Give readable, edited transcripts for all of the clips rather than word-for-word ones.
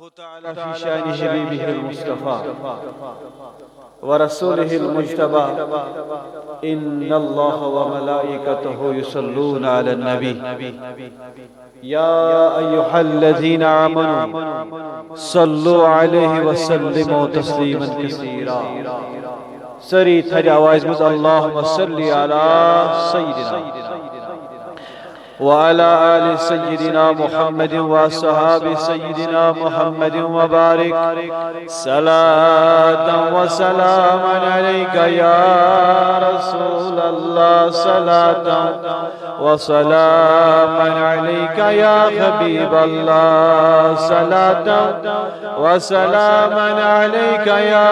تعالى في شأن حبيبه المصطفى ورسوله المجتبى إن الله وملائكته يصلون على النبي يا أيها الذين آمنوا صلوا عليه وسلموا تسليما كثيرا سری تھری آواز مز اللہم صلی علی سیدنا وعلى آل سيدنا محمد وصحاب سيدنا محمد وبارك صلاة وسلاما عليك يا رسول الله صلاة وسلاما عليك يا حبيب الله صلاة وسلاما عليك يا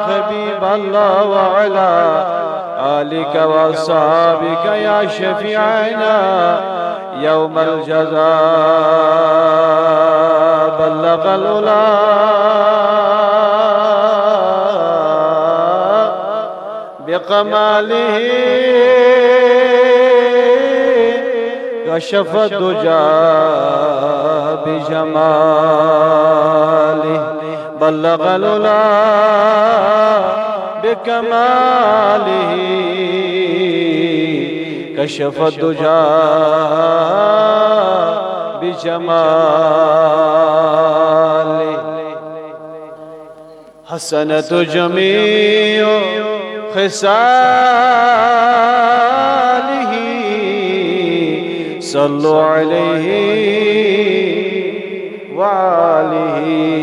حبيب الله وعلى آلك وصحابك يا شفيعنا يوم الجزاء بلغ الأولى بقماله كشف الدجى بجماله بلغ الأولى بكماله كشف الدجى بجماله حسنت جميع خصاله صلوا عليه وآله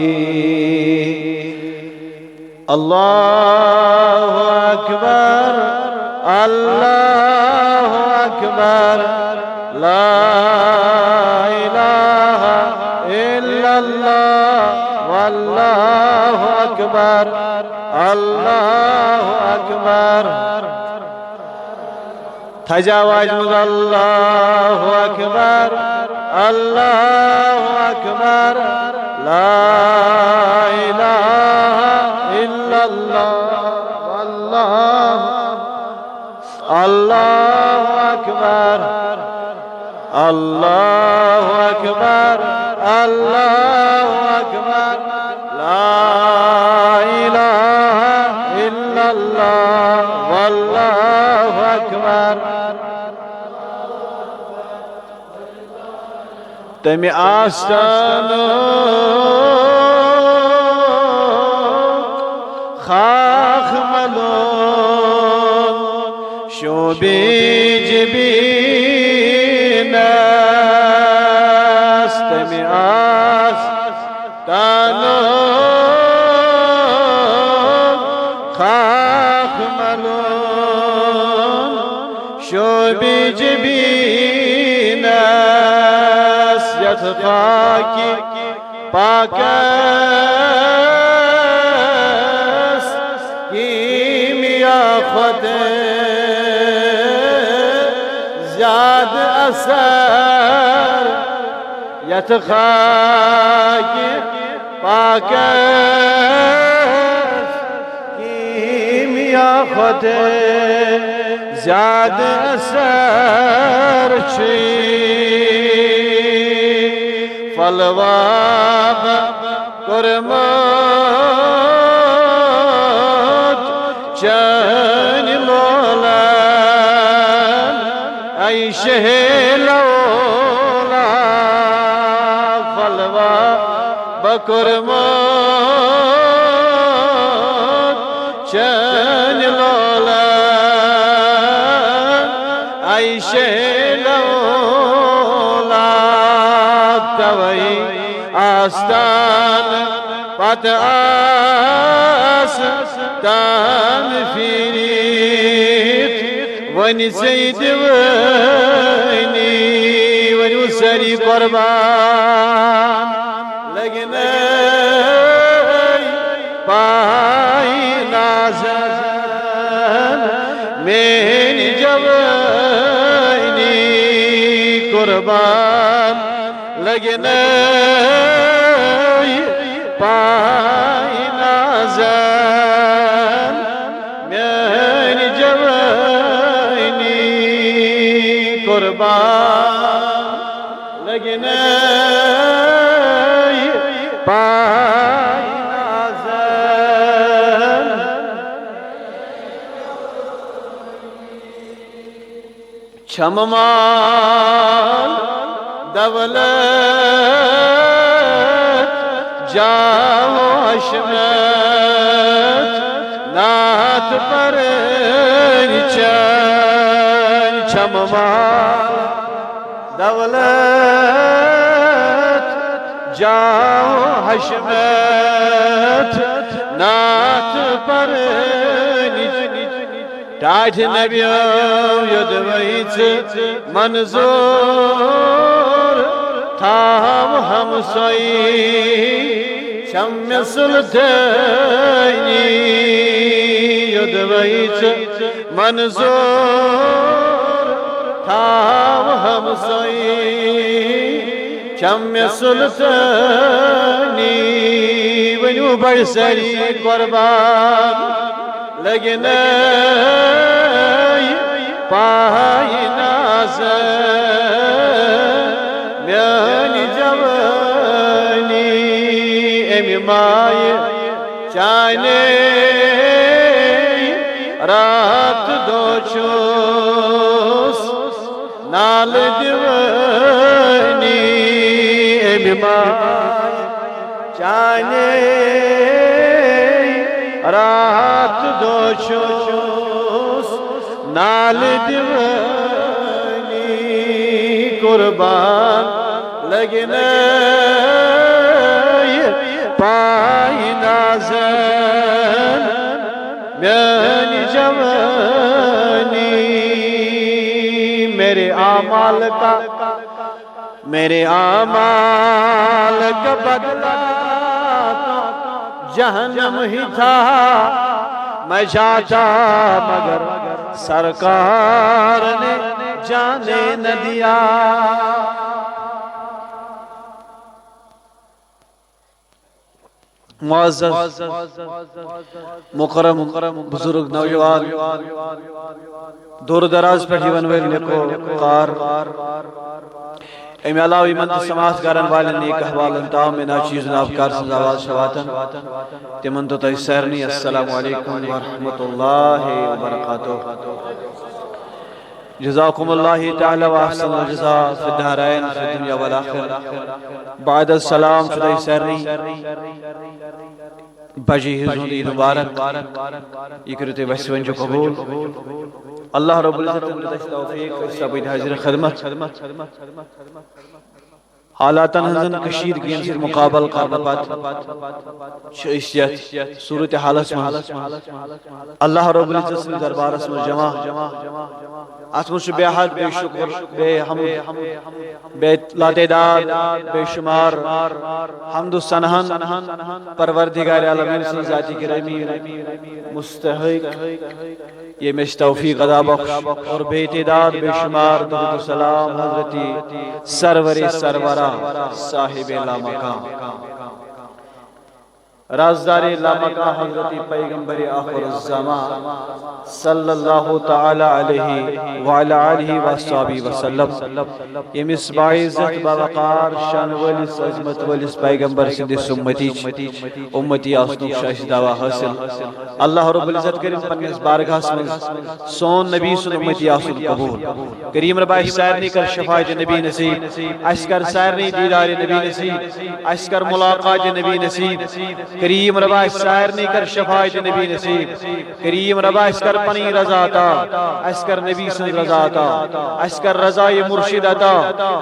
الله أكبر الله أكبر لا إله إلا الله والله أكبر الله أكبر تجاوز الله أكبر الله أكبر لا إله إلا الله والله الله أكبر الله أكبر الله أكبر لا إله إلا الله والله أكبر تمي آستانو خاخ ملون شوبي جبينا استمي آستانو خاخ ملون شوبي جبينا يتخاكي باكس كيميا خده زياد أثر يتخاكي باكس كيميا خده زياد أثر فالواق قرمات جاني لولان أي شهلولا فالواق بقرمات جاني لولان أي شهلولا توي آستان پت آستان فيريت وني سيد وني سري قربان لگنے پائی نازن مين جواني قربان لگنے پائی نازن مين جواني قربان لگنے چھممال دولت جاو حشمت نات پرن چن چھممال دولت جاو حشمت نات پرن ٹاٹھ نبیو یدویت منظور تھام ہمسائی شم سلطانی یدویت منظور تھام ہمسائی شم سلطانی ونیو بڑھ سری قربان لگنے پائی نازن میانی جوانی امی مائی چانے رات دو چوس نال دیوانی امی مائی چانے رات دو چوس نال دیوانی قربان لگنے پائی نازن میانی جوانی میرے اعمال کا بدلہ جہنم ہی تھا میں جاتا مگر سرکار نے جانے نہ دیا معزز مکرم بزرگ نوجوان دور دراز پر جیون ویل نکو کار امی علاوی من سماعت کرن والن نیک احوالن تام میں ناچیز نابکار سنز آواز شواتن تمن تو تیسرنی السلام علیکم ورحمت اللہ وبرکاتہ جزاکم اللہ تعالی واحسن الجزاء فی الدارین فی الدنیا والآخر بعد السلام شدہ سرنی بجی حضور عید مبارک یہ کرتے ویسون جو قبول اللہ رب العزت توفیق سبید حاضر خدمت حالاتن ہنزن کشیر گین سے مقابل کرنا پات شئیسیت صورت حالت اللہ رب العزت سے دربار اسم جمع اتمنش بے حد بے شکر بے حمد بے لاتعداد بے شمار حمد و سنہن پروردگار عالمین سے ذاتی کرمی مستحق یہ میں توفیق عطا بخش اور بے تعداد بے شمار درود و سلام حضرت سرور سرورہ صاحب لامکان رازدار لامکان حضرت پیغمبر آخر الزمان صلی اللہ تعالی علیہ وعلی آلہ وصحبہ وسلم یہ مصباح عزت باوقار شان ولیس عظمت ولیس پیغمبر سندس امتی آسنو شاہش دعویٰ حاصل اللہ رب العزت کریم پنیس بارگاہ سمجھ سون نبی سن امتی آسن قبول کریم ربائی سائرنی کر شفاعت نبی نصیب اشکر سائرنی دیدار نبی نصیب اشکر ملاقات نبی نصیب کریم ربائی سائرنی کر شفاعت نبی نصیب کریم ربائی اشکر پنی رضا عطا اشکر نبی سن رضا عطا اشکر رضای مرشد عطا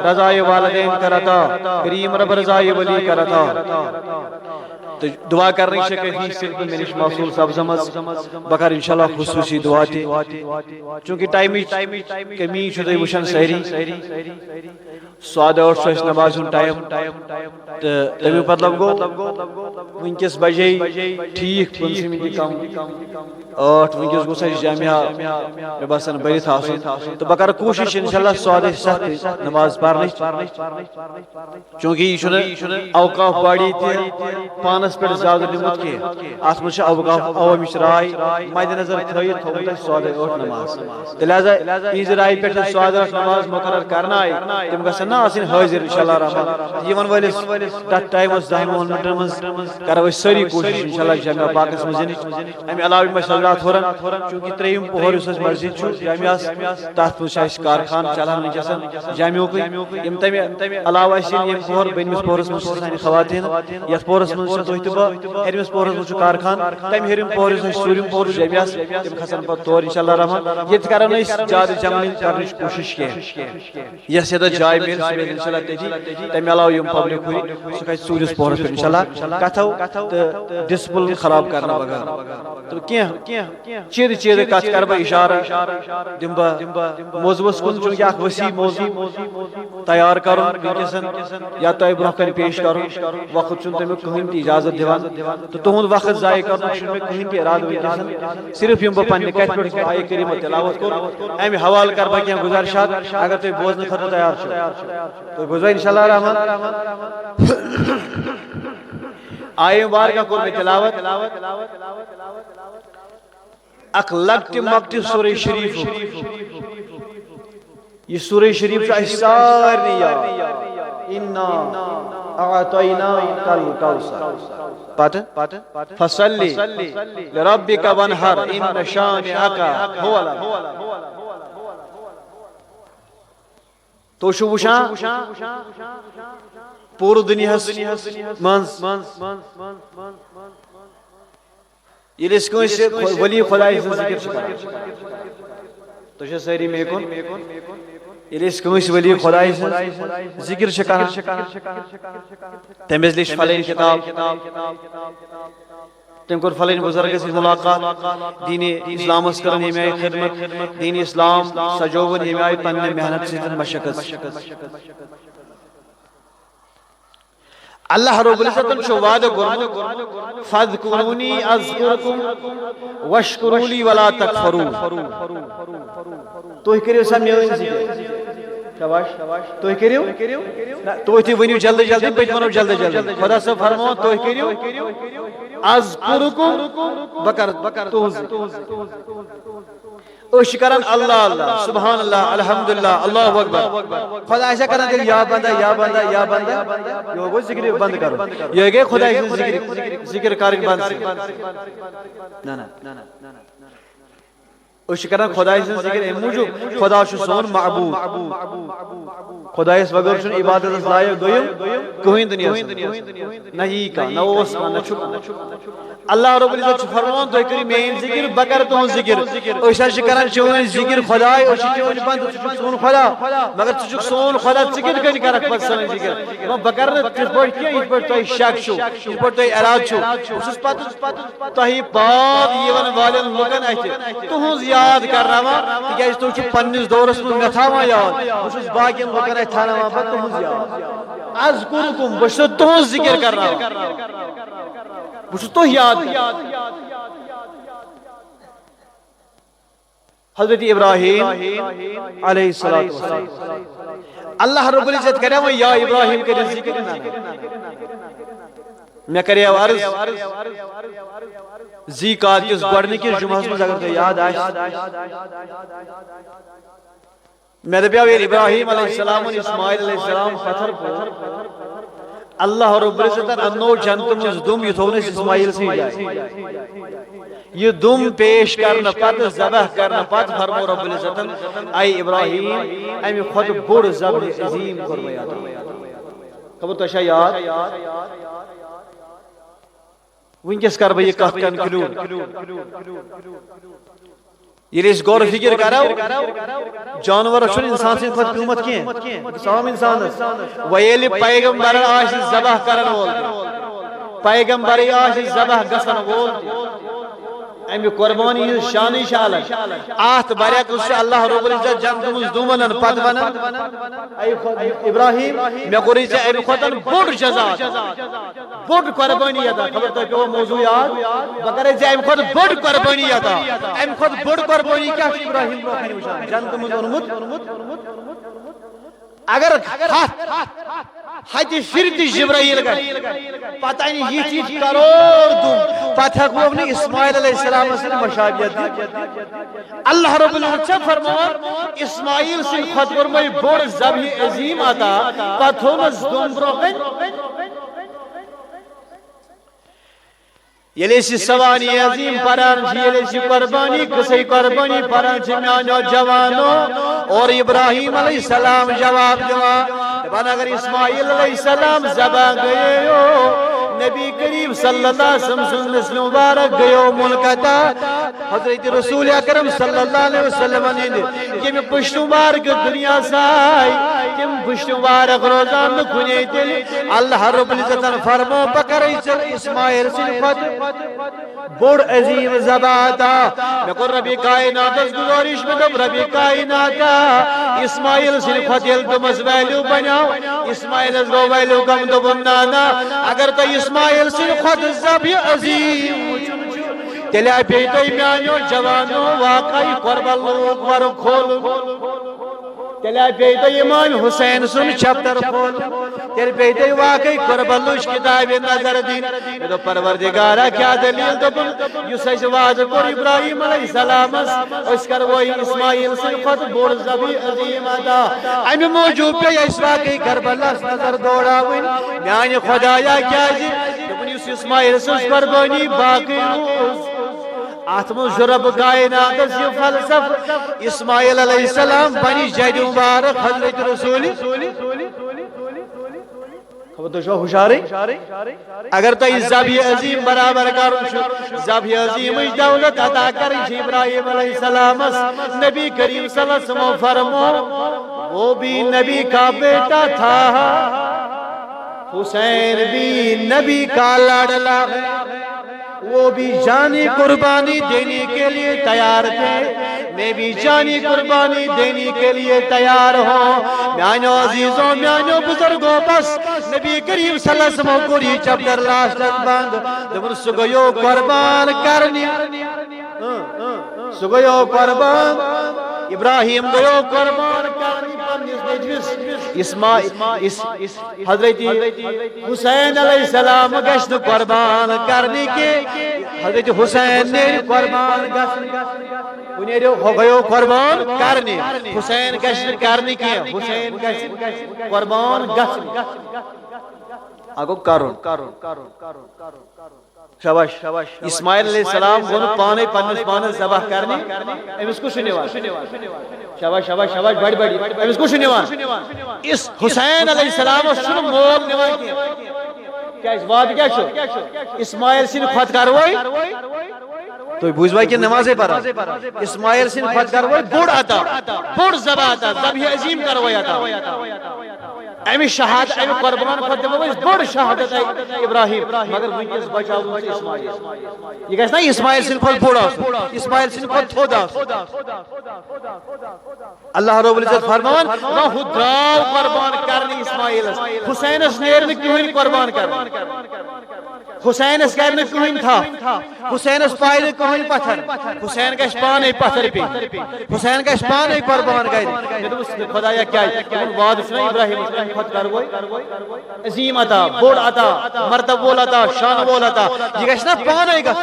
رضای والدین کرتا کریم رب رضای ولی کرتا دعا کرنی شکر ہی صرف میں نش موصول سب زمز بکر انشاءاللہ خصوصی دعا تی چونکہ ٹائمی کمی شدہ وشن سہری سواد اور سوش نمازن ٹائم تمی مطلب گو ونکس بجے ٹھیک 15 منٹ کم 8 ونکس گو سا جامعہ میں باسن بریت حاصل تو بکر کوشش انشاءاللہ سواد سخت نماز پڑھنے چونکہ یہ اوقاف باڑی تی پانس پر زیادہ نمت کی آسمش اوقاف عوامی رائے مد نظر تھوت تھوت سواد 8 نماز لہذا یہ رائے پہ سواد 8 نماز مقرر کرنا تم گھن نا آسن حاضر انشاءاللہ رحمان یہ ولس تک ٹائمس 10 منٹن من کرو ساری کوشش انشاءاللہ جامعہ پاکس مزن امہ علاوہ سمرات ہورن چونکہ تریم پہر اس مسجد جامعہ تات پہ کارخان چلان ونکس جامعہ یم تمہ علاوہ یم پہر بنمس پہرس من سان خواتین یت پہرس من تھی تو ہرمس پہرس من کارخان تمہ ہرم پہرس ژوٗرِم پہر جامعہ تم کھسن پہ تور انشاء اللہ رحمان یہ کرو زیادہ جمع کرنے کوشش کی یس یہ جائے مل سہ ان شاء اللہ تھی تمہ علاوہ یم پبلک ہو سہ کھسہ ژوٗرِس پہرس پہ ان شاء اللہ کتھو تو ڈسپلن خراب کرنا بغیر تو چیز کت کر بہ اشارہ دم بہ موضوعس کن چونکہ اخ وسیع موضوع تیار کرن ونکسن یا تہ برہ کن پیش کرن وقت چھ تمیک کہین تہ اجازت دیوان تو تہند وقت ضائع کرن چھ مے کہین تہ ارادہ ونکسن صرف یم بہ پنہ کتھ پہ آیہ کریمہ تلاوت کور امہ حوالہ کر بہ کینٛہہ گزارشات اگر تہ بوزن خاطر تیار چھ تو بوزو انشاءاللہ الرحمن آیہ مبارکہ کور میں تلاوت اک لکٹ مکٹ سورہ شریف یہ سورہ شریف سارے یاد انا اعطیناک الکوثر پتہ فصلی لربک وانحر ان شانئک هو الابتر تو شو وشان پور دنیا منز یلی کنس ولی خدای سن ذکر تو ساری مے کن یلی کنس ولی خدای سن ذکر کران تمس لیچ فلین کتاب تم کور فلین بزرگ سے ملاقات دین اسلام کرن یمہ خدمت دین اسلام سجوون یمہ پنہ محنت سے مشقت اللہ رب العزت چھ وعدہ کورمت فاذکرونی اذکرکم واشکروا لی ولا تکفرون تُہۍ کٔرِو سا میٲنۍ ذکر شاباش تُہۍ کٔرِو تُہۍ تہِ ؤنِو جلدی جلدی بہٕ تہِ وَنو جلدی جلدی خدا صٲب فرماوان تُہۍ کٔرِو اذکرکم بہٕ کر تُہنٛز أسۍ کران اللہ اللہ سبحان اللہ الحمدللہ اللہ اکبر خدا ایسا کران کہ یا بندہ یا بندہ یا بندہ یہ گو ذکر بند کرو یہ گئے خدا ایسا ذکر کرن بند نا نا أسۍ کران خدا ایسا ذکر ایم موجود خدا چھ سون معبود خدا اس بغیر چھ عبادت لائق دویم کہیں دنیا نہ ہی کا نہ اس کا نہ چھپ اللہ رب العزت فرمان تو کری مین ذکر بکر تو ذکر اوشا شکران چون ذکر خدا اوشا چون بند سون خدا مگر چھ سون خدا ذکر کن کرک پس سون ذکر وہ بکر نہ تس پٹ کی اس پر تو شک چھو اس پر تو اراد چھو اس پت تو ہی بعد یون والن لوکن اتھ تو یاد کرنا کہ تو چھ پنس دورس من نتھاوا یاد اس باقی لوکن اتھانا پت تو یاد اذکرکم بس تو ذکر کرنا بس تو یاد حضرت ابراہیم علیہ السلام اللہ رب العزت کرے وہ یا ابراہیم کے ذکر میں کرے عرض زی کات کس گڑنے کی جمعہ میں اگر تو یاد آئے میں دبیا ابراہیم علیہ السلام اور اسماعیل علیہ السلام پتھر پر اللہ رب العزت انو جنت مز دم یہ تھونس اسماعیل سے جائے یہ دم پیش کرنا پت ذبح کرنا پت فرمو رب العزت اے ابراہیم امی خود بڑ ذبح عظیم فرمایا خبر تو یاد ونکس کر بہ کت کنکلوڈ یل اس غور فکر کرو جانور چھ انسان سے کھت قیمت کی سام انسان ویل پیغمبر آش ذبح کرن وول پیغمبر آش ذبح گسن وول امی قربانی شان شال آت بریک اس اللہ رب العزت جنت مز دومن پت ون ابراہیم میں کوری سے امی خطن بڑ جزا بڑ قربانی ادا خبر تو کہ موضوع یاد بکرے سے امی خط بڑ قربانی ادا امی خط بڑ قربانی کیا ابراہیم روحانی وشان جنت مز اونمت اگر حج شرط جبرائیل گئے پتہ نہیں یہ چیز کروڑ دن پتہ کو اپنے اسماعیل علیہ السلام سے مشابہت دی اللہ رب العزت فرمان اسماعیل سے خطور میں بڑ ذبح عظیم آتا پتہ مز دن بروکن یلی سوانی عظیم پران یلی قربانی کسی قربانی پران میانو جوانو اور ابراہیم علیہ السلام جواب دبان اگر اسماعیل علیہ السلام ذبح گئے ہو نبی کریم صلی اللہ علیہ وسلم نسل مبارک گئے ملکتا حضرت رسول اکرم صلی اللہ علیہ وسلم نے پشت مبارک دنیا سائی تم پشت مبارک روزان کھنے دل اللہ رب العزت فرمو بکرائی چل اسماعیل صرفت بڑ عظیم زباتا میں کو ربی کائنات اس گزارش میں دب ربی کائنات اسماعیل صرفت یل تمس ویلیو بناو اسماعیل اس گو ویلیو کم دو بنانا اگر تو اسماعیل صرفت زبی عظیم تیلے بیٹوی میانیو جوانو واقعی قربان لوگ ورو کھولو تیلے بیٹو امام حسین سن چپتر کھول تیلے بیٹو واقعی قربانوش کتاب نظر دین تو پروردگارہ کیا دلیل تو بل یو سیس واضح کر ابراہیم علیہ السلام اس کر وہی اسماعیل صرفت بوڑ زبی عظیم آتا امی موجود پہ اس واقعی کربلا نظر دوڑا ہوئی میانی خدایا کیا جی تو اسماعیل سن قربانی باقی روز آتم شرب کائنات یہ فلسف اسماعیل علیہ السلام بنی جد مبارک حضرت رسول خبر تو شو ہوشاری اگر تو ذبح عظیم برابر کرو ذبح عظیم دولت عطا کری ابراہیم علیہ السلام نبی کریم صلی اللہ علیہ وسلم فرمو وہ بھی نبی کا بیٹا تھا حسین بھی نبی کا لاڈلا وہ بھی جانی قربانی دینے کے لیے تیار تھے میں بھی جانی قربانی دینے کے لیے تیار ہوں میانو عزیزوں میانو بزرگوں بس نبی کریم صلی اللہ علیہ وسلم کو یہ چپتر لاشتت بند دمن سگیو قربان کرنی سگیو قربان ابراہیم گیو قربان کرنی حضرت حسین علیہ السلام گشت قربان کرنے کے حضرت حسین نے قربان گیو قربان کرنے حسین گشت کرنے کے حسین گشت قربان گشت آگو کرن شاباش اسماعیل علیہ السلام گونو پانے پنس پانس ذبح کرنے امس کو شنیوان شاباش بڑی امس کو شنیوان اس حسین علیہ السلام شنو مول نوان کیا اس وعد کیا شو اسماعیل سن خط کروئی تو بوزوائی کی نمازیں پڑھا اسماعیل سن خط کروئی بوڑ آتا بوڑ ذبح آتا ذبح عظیم کروئی آتا امی شہادت امی قربان قدم ہوئی بڑ شہادت ہے ابراہیم مگر وینکس بچاو سے اسماعیل یہ کہتا ہے اسماعیل سن کھول بوڑا اسماعیل سن کھول تھودا اللہ رب العزت فرمان وہ خداو قربان کرنی اسماعیل حسین اس نیر میں کیوں قربان کرنی حسین اس کہنے کوئی تھا حسین اس پائے کوئی پتھر حسین کا اشپان پتھر پی حسین کا اشپان قربان گئے خدایا کیا ہے وعد سنا ابراہیم خود کروئی عظیم عطا بوڑ عطا مرتب بول عطا شان بول عطا یہ کہنا پانے گا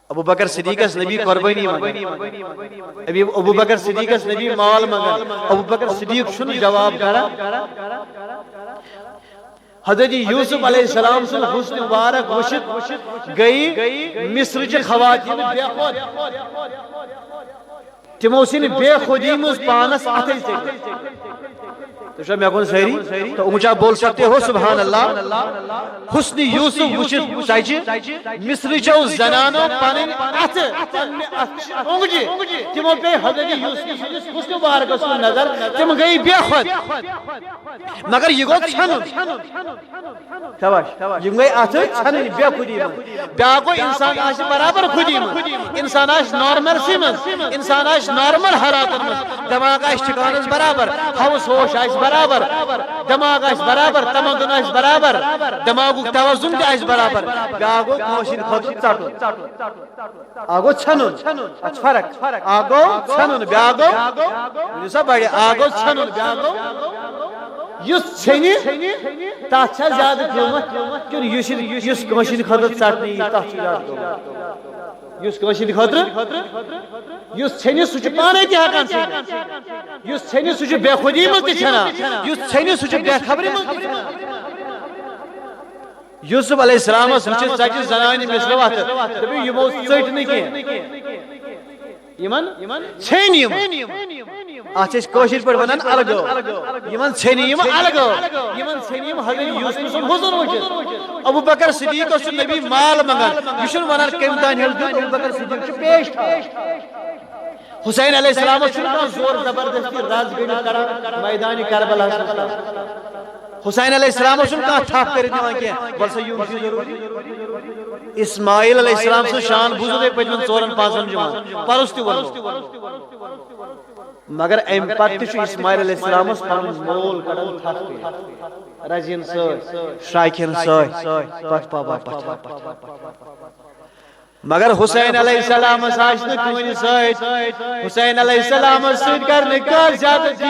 ابو بکر صدیق اس نبی قربانی مانگا ابو بکر صدیق اس نبی مال مانگا ابو بکر صدیق شن جواب کرا حضرت یوسف علیہ السلام سے حسن مبارک وشد گئی مصر چ خواتین بے خود تمو سن بے خودی مز پانس اتھے سے تو شاید میں کون سہری تو اونچا بول سکتے ہو سبحان اللہ حسن یوسف وشد چاہیے مصر چو زنانو پانن اتھ اونگجی تمو پہ حضرت یوسف حسن مبارک اس نظر تم گئی بے خود مگر یہ گو چھنن شاباش یہ گئی اتھ چھنن بے خودی بیاکو انسان آش برابر خودی انسان آش نارمل سیمز انسان آش نارمل حالات دماغ آش ٹھکانس برابر ہوش ہوش آش برابر دماغ آش برابر تمدن آش برابر دماغ توازن تہ آش برابر بیاکو کوشن خود ژٹن آگو چھنن اچ فرق آگو چھنن بیاکو سب بڑے آگو چھنن بیاکو یس چھنی تات چھا زیادہ قیمت کیوں یس کوشن خود ژٹنی تات چھا زیادہ قیمت یس کوشن خود یس چھنی سچ پانے تہ ہکان چھنی یس چھنی سچ بے خودی مز تہ چھنا یس چھنی سچ بے خبری مز تہ چھنا یوسف علیہ السلام وچھت ژتجی زنانہ مثل وقت دپو یمو ژٹ نہ یمن ژھین یم اتھ کشر پہ ونان الگو یمن ژھین یم الگو یمن ژھین یم حضرت یوسف سن حضور وچھت ابو بکر صدیق اس نبی مال منگان یہ چھ ونان کم تان ہل دیت ابو بکر صدیق چھ پیش حسین علیہ السلام چھ زور زبردستی راز گڑی کران میدان کربلا حسین علیہ السلام چھ کان تھاپ کر دیوان کی بلسا یوم چھ ضروری اسماعیل علیہ السلام سے شان بوزے پتمن 4-5 جوان پرستی ورنو مگر ام پتہ چھ اسماعیل علیہ السلام پن مول کڑن تھپ رزین شاکین پت پابا مگر حسین علیہ السلام آس کن ست حسین علیہ السلام ست کرنے کر زیادتی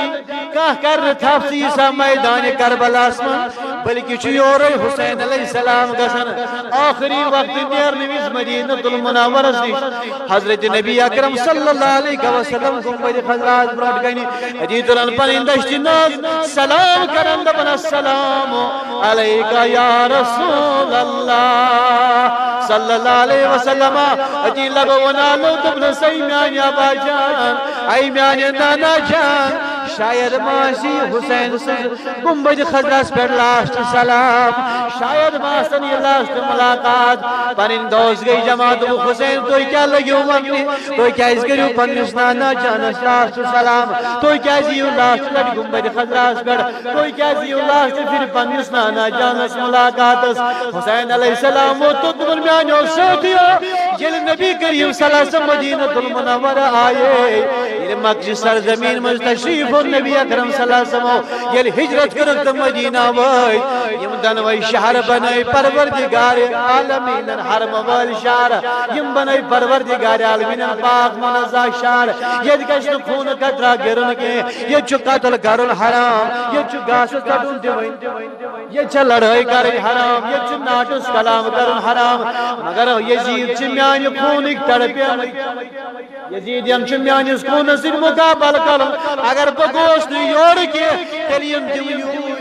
کھانا کرنے تھپ سا میدان کربلاس من بلکہ یور حسین علیہ السلام گھن آخری وقت نیرنے وز مدینۃ المنورس نش حضرت نبی اکرم صلی اللہ علیہ وسلم گنبد خضراء برٹ گنی حدیث پن دشت ناز سلام کرن دپن السلام علیکہ یا رسول اللہ صلی اللہ علیہ وسلم اجی لگو ونالو دبن سی میانی ابا جان ای میانی نانا جان شاید ماسی حسین سے گنبد خضراء پر لاشت سلام شاید ماسن یہ لاشت ملاقات پنن دوست گئی جماعت حسین تو کیا لگیو منگنی تو کیا اس گریو پنس نانا جان لاشت سلام تو کیا زیو لاشت لڑ گنبد خضراء پر تو کیا زیو لاشت پھر پنس نانا جان ملاقات حسین علیہ السلام تو دبن میانی سوتیو یل نبی کریم صلی اللہ علیہ وسلم مدینۃ المنورہ آئے یہ مکہ سرزمین میں تشریف نبی اکرم صلی اللہ علیہ وسلم یل ہجرت کرت مدینہ وای یم دنوی شہر بنائی پروردگار عالمین حرم وال شہر یم بنائی پروردگار عالمین پاک منزہ شہر یہ گشت خون قطرہ گرن کے یہ چھ قتل کرن حرام یہ چھ گاس کڈن دیوین یہ چھ لڑائی کرن حرام یہ چھ ناٹس کلام کرن حرام مگر یزید چھ میانی خونک تڑپین یزید یم چھ میانی خون سے مقابل کرن اگر بگوش نہیں یور کے تلیم دیو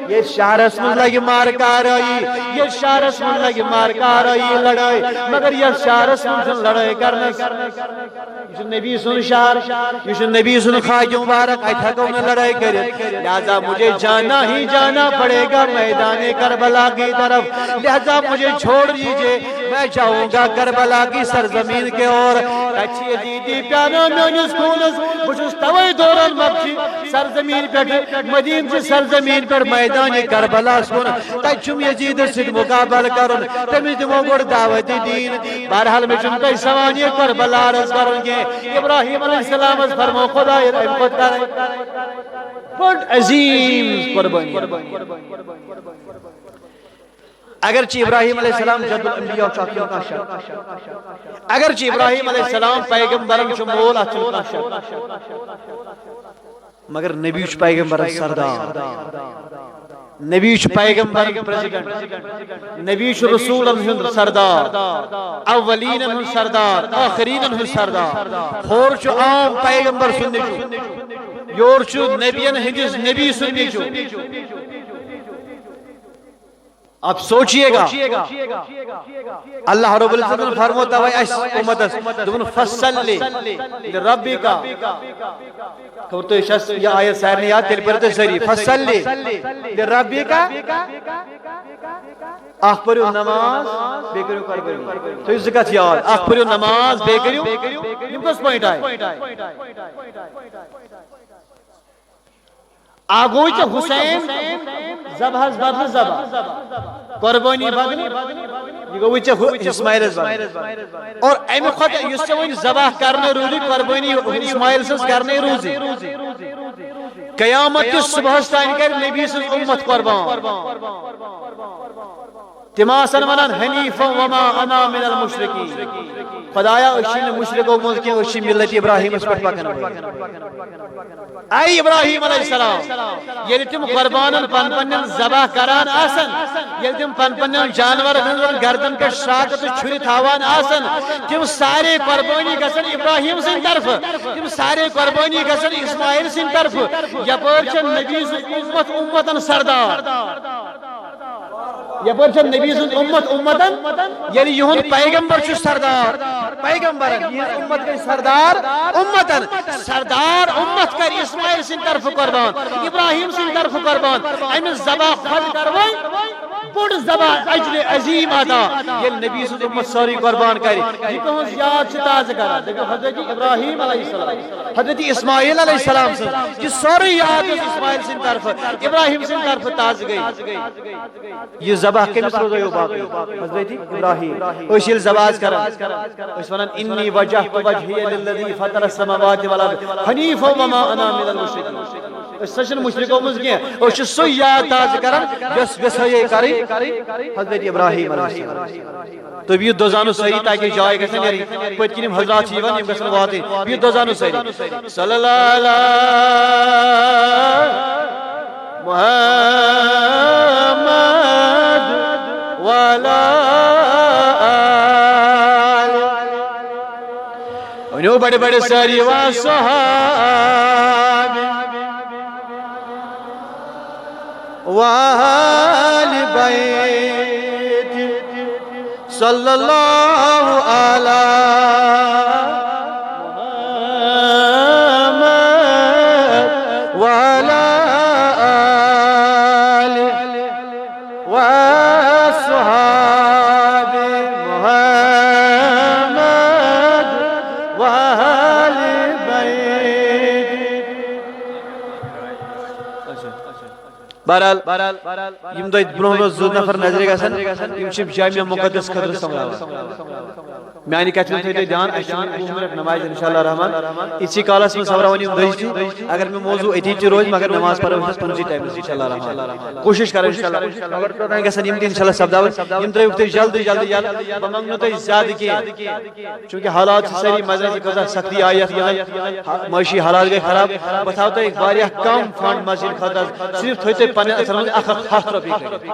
یہ شہرس من لگی مارکار آئی یہ شہرس من لگی مارکار آئی لڑائی مگر یہ شہرس من لڑائی کرنے یہ نبی سن شہر یہ نبی سن خاک مبارک ایتھا کو انہیں لڑائی کرے لہذا مجھے جانا ہی جانا پڑے گا میدان کربلا کی طرف لہذا مجھے چھوڑ دیجئے میں جاؤں گا کربلا کی سرزمین کے اور اچھی دیدی پیانا میونس کونس مجھے توئی دوران مبچی سرزمین پر مدین سے سرزمین پر میدان کربلا سن تچم یزید سے مقابل کرن تمہیں دمو گوڑ دعوت دین بہرحال میں چنتا سوانی کربلا رس کرن گے ابراہیم علیہ السلام از فرمو خدا خود کرے بڑ عظیم قربانی اگرچہ ابراہیم علیہ السلام جد الانبیاء چاکیوں کا شر اگرچہ ابراہیم علیہ السلام پیغمبرن شمول اچھل کا شر مگر نبی چھ پیغمبرن سردار نبی چھ پیغمبرن پریزیڈنٹ نبی چھ رسولن ہند سردار اولین ہند سردار آخرین ہند سردار خور چھ عام پیغمبر سننے چھ یور چھ نبیان ہندس نبی سننے چھ اب سوچئے گا اللہ رب العزت نے فرماتا ہے اس امت دون فصلی لربی کا تو یہ آیت سائر نے یاد تیل پر تے سری فصلی لربی کا آخ پریو نماز بے کریو کربری تو اس ذکر یاد آخ پریو نماز بے کریو یہ کس پوائنٹ آئے آگوئی چا حسین زبہ بدل زبہ قربانی بدل یہ گوئی چا اسماعیل بدل اور ایمی خواہ یس چا وہی زبہ کرنے روزی قربانی اسماعیل سے کرنے روزی قیامت کی صبح ستائن کر نبی سے امت قربان تماسن منن حنیفا وما انا من المشرکین خدایا اشین مشرکو ملکی اشین ملت ابراہیم اس پر پاکن اے ابراہیم علیہ السلام یہ تم قربانن پن پنن زبا کران آسن یہ تم پن پنن جانور گردن پر شاکت چھری تھاوان آسن تم سارے قربانی گسن ابراہیم سن طرف تم سارے قربانی گسن اسماعیل سن طرف یا پرچن نبی امتن سردار یپر چھ نبی سن امت امتن یعنی یہن پیغمبر چھ سردار پیغمبر یہ امت کے سردار امتن سردار امت کر اسماعیل سن طرف قربان ابراہیم سن طرف قربان امس ذبح خود کروی بڑ ذبح اجر عظیم ادا یہ نبی سن امت ساری قربان کری یہ تہذ یاد چھ تازہ کران دیکھو حضرت ابراہیم علیہ السلام حضرت اسماعیل علیہ السلام سن یہ ساری یاد اسماعیل سن طرف ابراہیم سن طرف تازہ گئی یہ ذبح کمس روزو باقی حضرت ابراہیم اس یل ذبح کران اس ونان انی وجہت وجہی للذی فطر السماوات والارض حنیفا وما انا من المشرکین اس سچن مشرکوں مز کیا اس سو یاد تازہ کران جس وسے کری حضرت ابراہیم علیہ السلام تو یہ دوزانو صحیح تاکہ جائے گژھن یری پت کنم حضرات یوان یم گژھن واتی یہ دوزانو صحیح صلی اللہ علیہ محمد وعلى آله بڑے بڑے ساری صحابہ وآل بیت صلی اللہ علی محمد وعلى آله وصحاب محمد وآل بیت بہرحال یم دہ برو زو نفر نظر گھن جامعہ مقدس خطر سمبھال میانہ کتھ تھو دھیان اس 20 منٹ نماز انشاءاللہ رحمان اسی کالس میں سمراون یم دہی اگر میں موضوع اتھی تہ روز مگر نماز پڑھو پنجی ٹائم انشاءاللہ رحمان کوشش کرو انشاءاللہ اگر توتان گژھن یم انشاءاللہ سپداو یم ترٛٲیِو تُہۍ جلدی جلدی یل بہٕ منگنو تۄہہِ زیادٕ کینٛہہ چونکہ حالات ساری مزرعی کۭژاہ سختی آئی یتھ منٛز معاشی حالات گئی خراب بہٕ تھاو تۄہہِ واریاہ کم فنڈ مسجد خٲطرٕ صرف تھٲیِو تُہۍ پننہِ اتھن منٛز 100 رۄپیہِ کٔرِتھ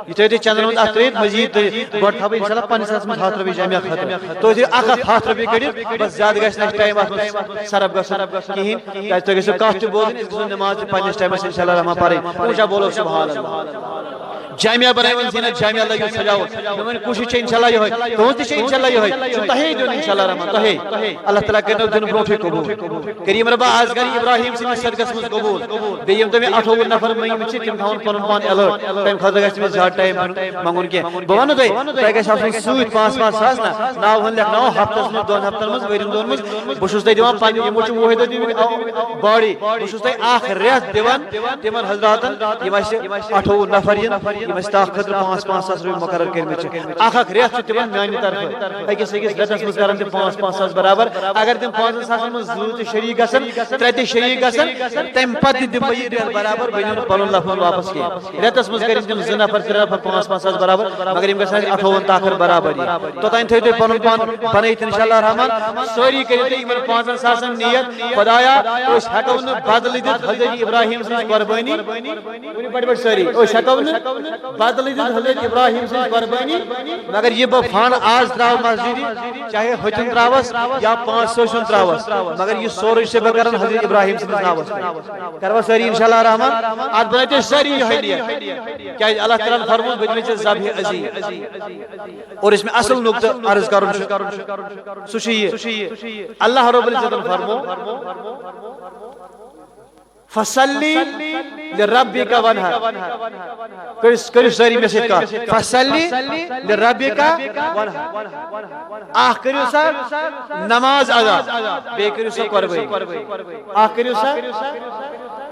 یہ تھٲیِو تُہۍ چندن منٛز اکھ ترٛٲیِتھ مزیٖد گۄڈٕ تھاو بہٕ انشاءاللہ پننِس اتھس منٛز 100 رۄپیہِ جامعہ خٲطرٕ تُہۍ تھٲیِو 100 رۄپیہِ کٔڑِتھ بس زیادٕ گژھِ نہٕ ٹایم اتھ منٛز صرف گژھُن کِہیٖنۍ کیٛازِ تُہۍ گٔژھِو کتھ تہِ بوزٕنۍ أسۍ گژھو نماز تہِ پننِس ٹایمس انشاءاللہ رحمان پرٕنۍ اونچا بولو سبحان اللہ جامعہ بناون زینت جامعہ لگو سجاوٹ من کوشش انشاءاللہ یہ تہذ تہ انشاءاللہ یہ تہی دین انشاءاللہ رحمان تہی اللہ تعالیٰ کرنو دن برونٹھے قبول کریم ربا آز کر ابراہیم سندس صدقس مز قبول بیم تم 58 نفر میم تم تھون پن پان الرٹ تم خاطر گھس میں زیادہ ٹائم منگن کی بہ ون تہ گھس آسن سوت 5-5 ساس نا ناو ہن لکھناو ہفتس مز 2 ہفتن مز ورین دون مز بہ چھس تہ دِوان پنہ یمو چھ وحید باڑی بہ چھس تہ اخ ریت دِوان تمن حضراتن یم 58 نفر یم استاق خطر 5-5 ساس روپیہ مقرر کرمت اخ ریت تمن میانہ طرف اکس ریتس مز کران تم 5-5 ساس برابر اگر تم 5 ساس مز 2 شریک گژھن 3 شریک گژھن تم پتہ دم بہ یہ برابر بہ پنن لفظ واپس کی ریتس مز کرن تم 2 نفر 3 نفر 5-5 ساس برابر مگر یم گژھن 58 تاخر برابر توتان تھٲیِو تُہۍ پنن پان بنٲیِتھ انشاءاللہ رحمان سوری کٔرِو تُہۍ یمن 5 ساسن نیت خدایا أسۍ ہٮ۪کو نہٕ بدلہٕ دِتھ حضرت ابراہیم سٕنٛز قۄربٲنی ؤنِو بڑِ بڑِ سٲری أسۍ ہٮ۪کو نہٕ بدلہٕ دِتھ حضرت ابراہیم سٕنٛز قۄربٲنی مگر یہ بہ فن آز تراو مسجد چاہے ہوتن تراوس یا 500 تراوس مگر یہ سورُے چھُس بہٕ کران حضرت ابراہیم سٕنٛدِس ناوس کروا سٲری انشاءاللہ رحمان اتھ بنٲیِو تُہۍ سٲری یِہوٚے نیت کیٛازِ اللہ تعالیٰ ہن فرموو بہٕ دِمے ژےٚ ذبحہِ عظیٖم اور اس میں اصل نقطہ عرض کرُن چھُ سُہ چھُ یہِ اللہ رب العزتن فرموو فصلی لربک وانحر کٔرِو سٲری مےٚ سۭتۍ کتھ فصلی لربک وانحر اکھ کٔرِو سا نماز ادا بیٚیہِ کٔرِو سا قۄربٲنی اکھ کٔرِو سا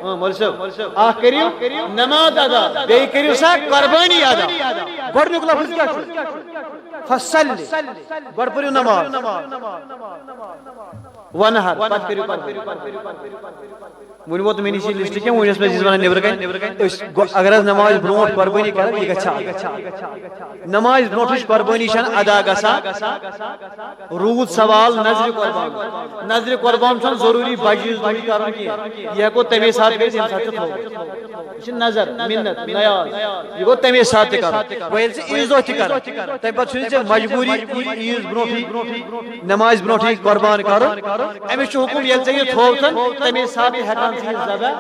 مولوی صٲب اکھ کٔرِو نماز ادا بیٚیہِ کٔرِو سا قۄربٲنی ادا گۄڈنیُک لفظ کیٛاہ چھُ فصلی گۄڈٕ پٔرِو نماز وانحر پتہٕ کٔرِو قۄربٲنی ون ووت مےٚ نِش لسٹ کینٛہہ ونس مےٚ ونان نٮ۪برٕ کَنۍ اگر حظ نماز برونٛٹھ قۄربٲنی کرو یہِ گژھِ نماز برونٛٹھٕچ قۄربٲنی چھنہٕ ادا گژھان روٗد سوال نظرِ قۄربان چھُنہٕ ضروٗری بجہِ عیٖذ دۄہٕے کرُن کینٛہہ یہِ ہٮ۪کو تمے ساتہٕ کٔرِتھ ییٚمہِ ساتہٕ ژےٚ تھوٚوُتھ یہِ چھِ نظر مِنت نیاز یہِ گوٚو تمے ساتہٕ تہِ کرُن وۄنۍ ییٚلہِ ژٕ عیٖذ دۄہ تہِ کر تمہِ پتہٕ چھُنہٕ ژےٚ مجبوٗری عیٖذ برونٛٹھٕے نماز برونٛٹھٕے قۄربان کرُن امس حکم یل ژے تھوتن تمے ساتھ ہیکان ژٕ ذبح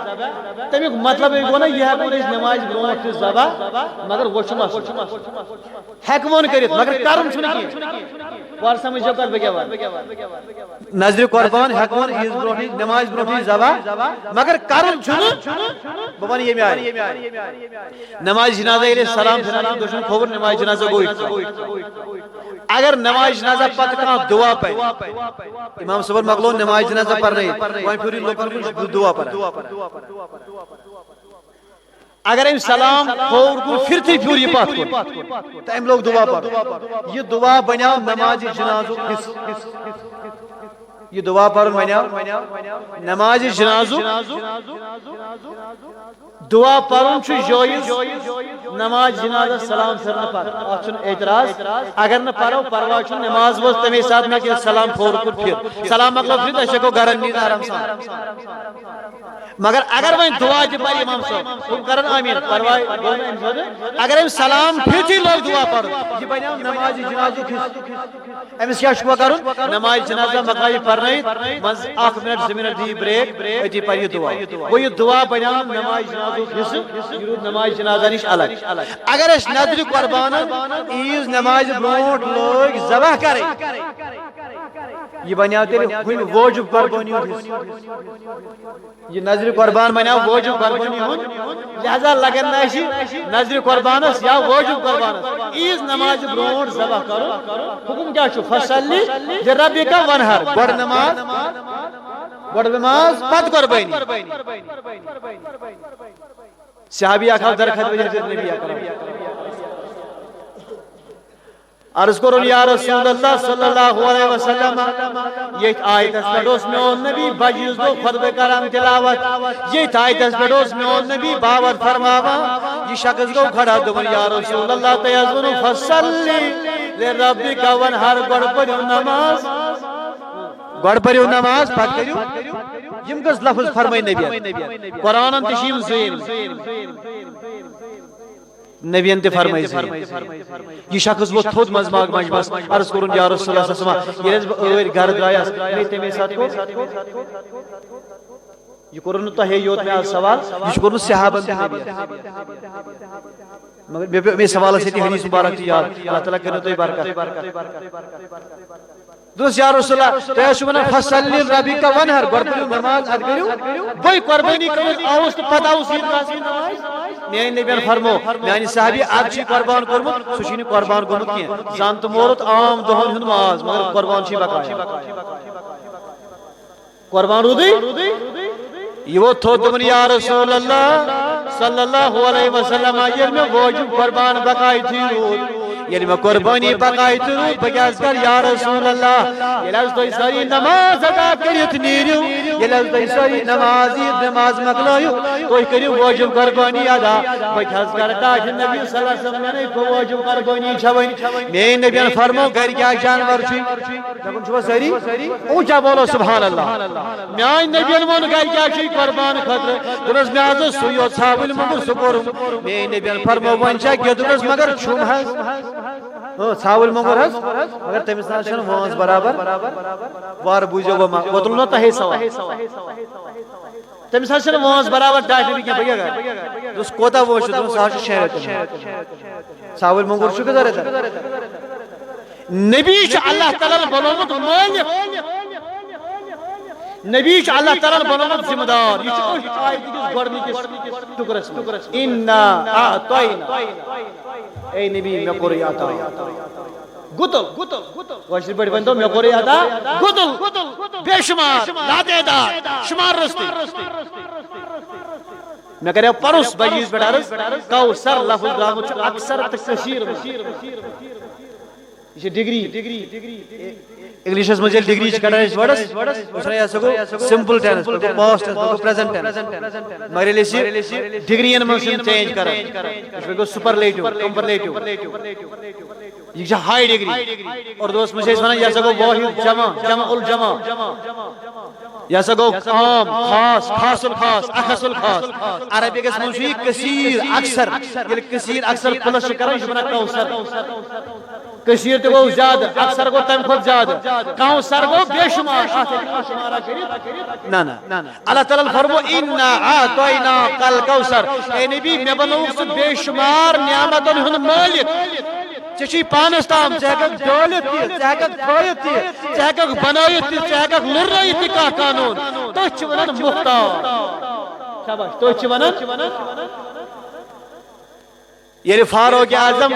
تمیک مطلب گو نا یہ ہیکو أسۍ نماز برونٹھ تہِ ذبح مگر وہ ہیکون کرت مگر کرن چھُنہٕ کینٛہہ وار سمجھ جو کر بگیا نظر قربان ہیکون عیز برونٹھ نماز برونٹھ ذبح مگر کرن چھُنہٕ بہٕ وَنہٕ ییٚمہِ آیہِ نماز جنازہ ییٚلہِ سلام پھِران دۄشن کھووُر نماز جنازہ گوٚو اگر نماز جنازہ پتہ کانٛہہ دعا پرِ امام صٲبن مۄکلو نماز جنازہ پرنٲیِتھ وۄنۍ پھیوٗر یہِ لُکن کُن دعا پران اگر ام سلام کھووُر کُن پھرتھٕے پھیوٗر یہِ پتھ کُن تہٕ أمۍ لوگ دعا پرُن یہِ دعا بنیٛاو نماز جنازُک حصہٕ یہ دعا پرن بنیٛاو نماز جنازُک دعا پرن چھُ جٲیز نماز جنازہ سلام پھرنہٕ پتہٕ اتھ چھُنہٕ اعتراض اگر نہٕ پرو پرواے چھُنہٕ نماز وٲژ تمے ساتہٕ مےٚ کہِ سلام کھووُر کُن پھِر سلام مۄکلو پھِرِتھ أسۍ ہیٚکو گرن نیٖرِتھ آرام سان مگر اگر وۄنۍ دعا تہِ پرِ امام صٲب تِم کرن آمیٖن پرواے گوٚو نہٕ امہِ سۭتۍ اگر أمۍ سلام پھِرتھٕے لوگ دعا پرُن یہِ بنیٛاو نماز جنازُک حصہٕ أمِس کیٛاہ چھُ وۄنۍ کرُن نماز جنازہ مۄکلایہِ پرنٲیِتھ منٛزٕ 1 منٹ 2 منٹ دی بریک أتی پرِ یہِ دعا گوٚو یہِ دعا بنیٛاو نماز جنازُک حصہٕ یہ روٗد نماز جنازہ نش الگ اگر أسۍ نظرِ قربانن عیٖز نمازِ برونٹھ لٲگۍ ذبح کرٕنۍ یہ بنیٛاو تیٚلہِ ہُمہِ وٲجِب قربٲنی ہُنٛد حصہٕ یہ نظرِ قربان بنیٛاو وٲجِب قربٲنی ہُنٛد لہذا لگن نہٕ اَسہِ نظرِ قربانس یا وٲجِب قربانس عیٖز نمازِ برونٹھ ذبح کرُن حُکم کیٛاہ چھُ فصلی لِرَبِّکَ وَنحر گۄڈٕ نماز پتہٕ قربٲنی صحابی اکھ آو درخت وجہ نبی اکرم عرض کرن یا رسول اللہ صلی اللہ علیہ وسلم یہ آیتس پہ میون نبی بجیز دو خطبہ کران تلاوت یہ آیتس پہ میون نبی باور فرماوا یہ شخص گو کھڑا دون یا رسول اللہ تیزن فصلی لربک ونحر گڑ پریو نماز پت کریو یم کس لفظ فرمائی نبی قرآن تشیم زین نبیان تے فرمائی زین یہ شخص وہ تھود مزماغ مجبس عرض کرن یا رسول اللہ صلی اللہ علیہ وسلم یہ اویر گھر درایاس میں تیمی ساتھ کو یہ کرن تو ہے یوت میں آج سوال یہ کرن صحابہ مگر میں سوال سے حدیث مبارک تھی یاد اللہ تعالیٰ کرنے تو برکت دوست یا رسول اللہ تیشمنا فصلی ربک ونحر گوڑ پریو نماز اد کریو بھئی قربانی کرو آوست پتہ آوست عید گاہ نماز میانی نبیان فرمو میانی صحابی اد چی قربان کرمت سوچینی قربان کرمت کیا زانت مورت عام دہن ہند ماز مگر قربان چی بقایا قربان رو دی یہ وہ تھو دمن یا رسول اللہ صلی اللہ علیہ وسلم یہ میں واجب قربان بقائی تھی رود یعنی میں قربانی بقائی تھی رود بکیاز کر یا رسول اللہ یہ لفظ تو ساری نماز ادا کریت نیریو یہ لفظ تو ساری نماز مقلائیو تو کریو واجب قربانی ادا بکیاز کر تاج نبی صلی اللہ علیہ وسلم نے کو واجب قربانی چھوئن میں نبیان فرمو گھر کیا جانور چھی جبن چھو ساری اونچا بولو سبحان اللہ میں نبیان من گھر کیا چھی قربان خطر درست میں آزو سویو صحابل مگر سکورم میں نبیان فرمو ونچا کہ درست مگر چھوم حس صحابل مگر حس مگر تمسان شن وانس برابر وار بوجھو وہ تلنا تہی سوا تمسان شن وانس برابر ڈاٹی بھی کیا بگیا گا درست کوتا وانس درست ساش شہر صحابل مگر شکر دارے تھا نبی چا اللہ تعالیٰ بلومت مالک نبی چا اللہ تعالیٰ بنامت ذمہ دار یہ چھ آیت کس گوڑنی کس ٹکرس انا اعطینا اے نبی میں کوری عطا گتل واشر بڑی بندو میں کوری عطا گتل بے شمار لا تعداد شمار رستی میں کرے پرس بجیز بیٹارس کوثر لفظ درامت چھ اکثر تکثیر یہ ڈگری انگلیش اس مجھے ڈگری چکڑا ہے اس وڑس اس نے ایسا کو سمپل ٹینس کو پاسٹ ٹینس کو پریزنٹ ٹینس مگر لیسی ڈگری ان منسن چینج کرا اس میں کو سپرلیٹیو کمپرلیٹیو یہ جو ہائی ڈگری اور دوست مجھے اس میں ایسا کو واحد جمع الجمع ایسا کو عام خاص خاص الخاص اخص الخاص عربی کے سمجھوی کثیر اکثر یہ کثیر اکثر پلس کرا اس میں کوثر کثیر تہ گو زیادہ اکثر گو تم کھت زیادہ کوثر گو بے شمار نہ اللہ تعالیٰ فرمو انا اعطینا کل کوثر اے نبی مے بنو سہ بے شمار نعمتن ہند مالک چی پانس تام ژٕ ڈولت تہ ژٕ کھوت تہ ژٕ بنائت تہ ژٕ لرنائت تہ کانٛہہ قانون تٔتھۍ چھِ ونان مختار شاباش تٔتھۍ چھِ ونان ییٚلہِ فاروق اعظم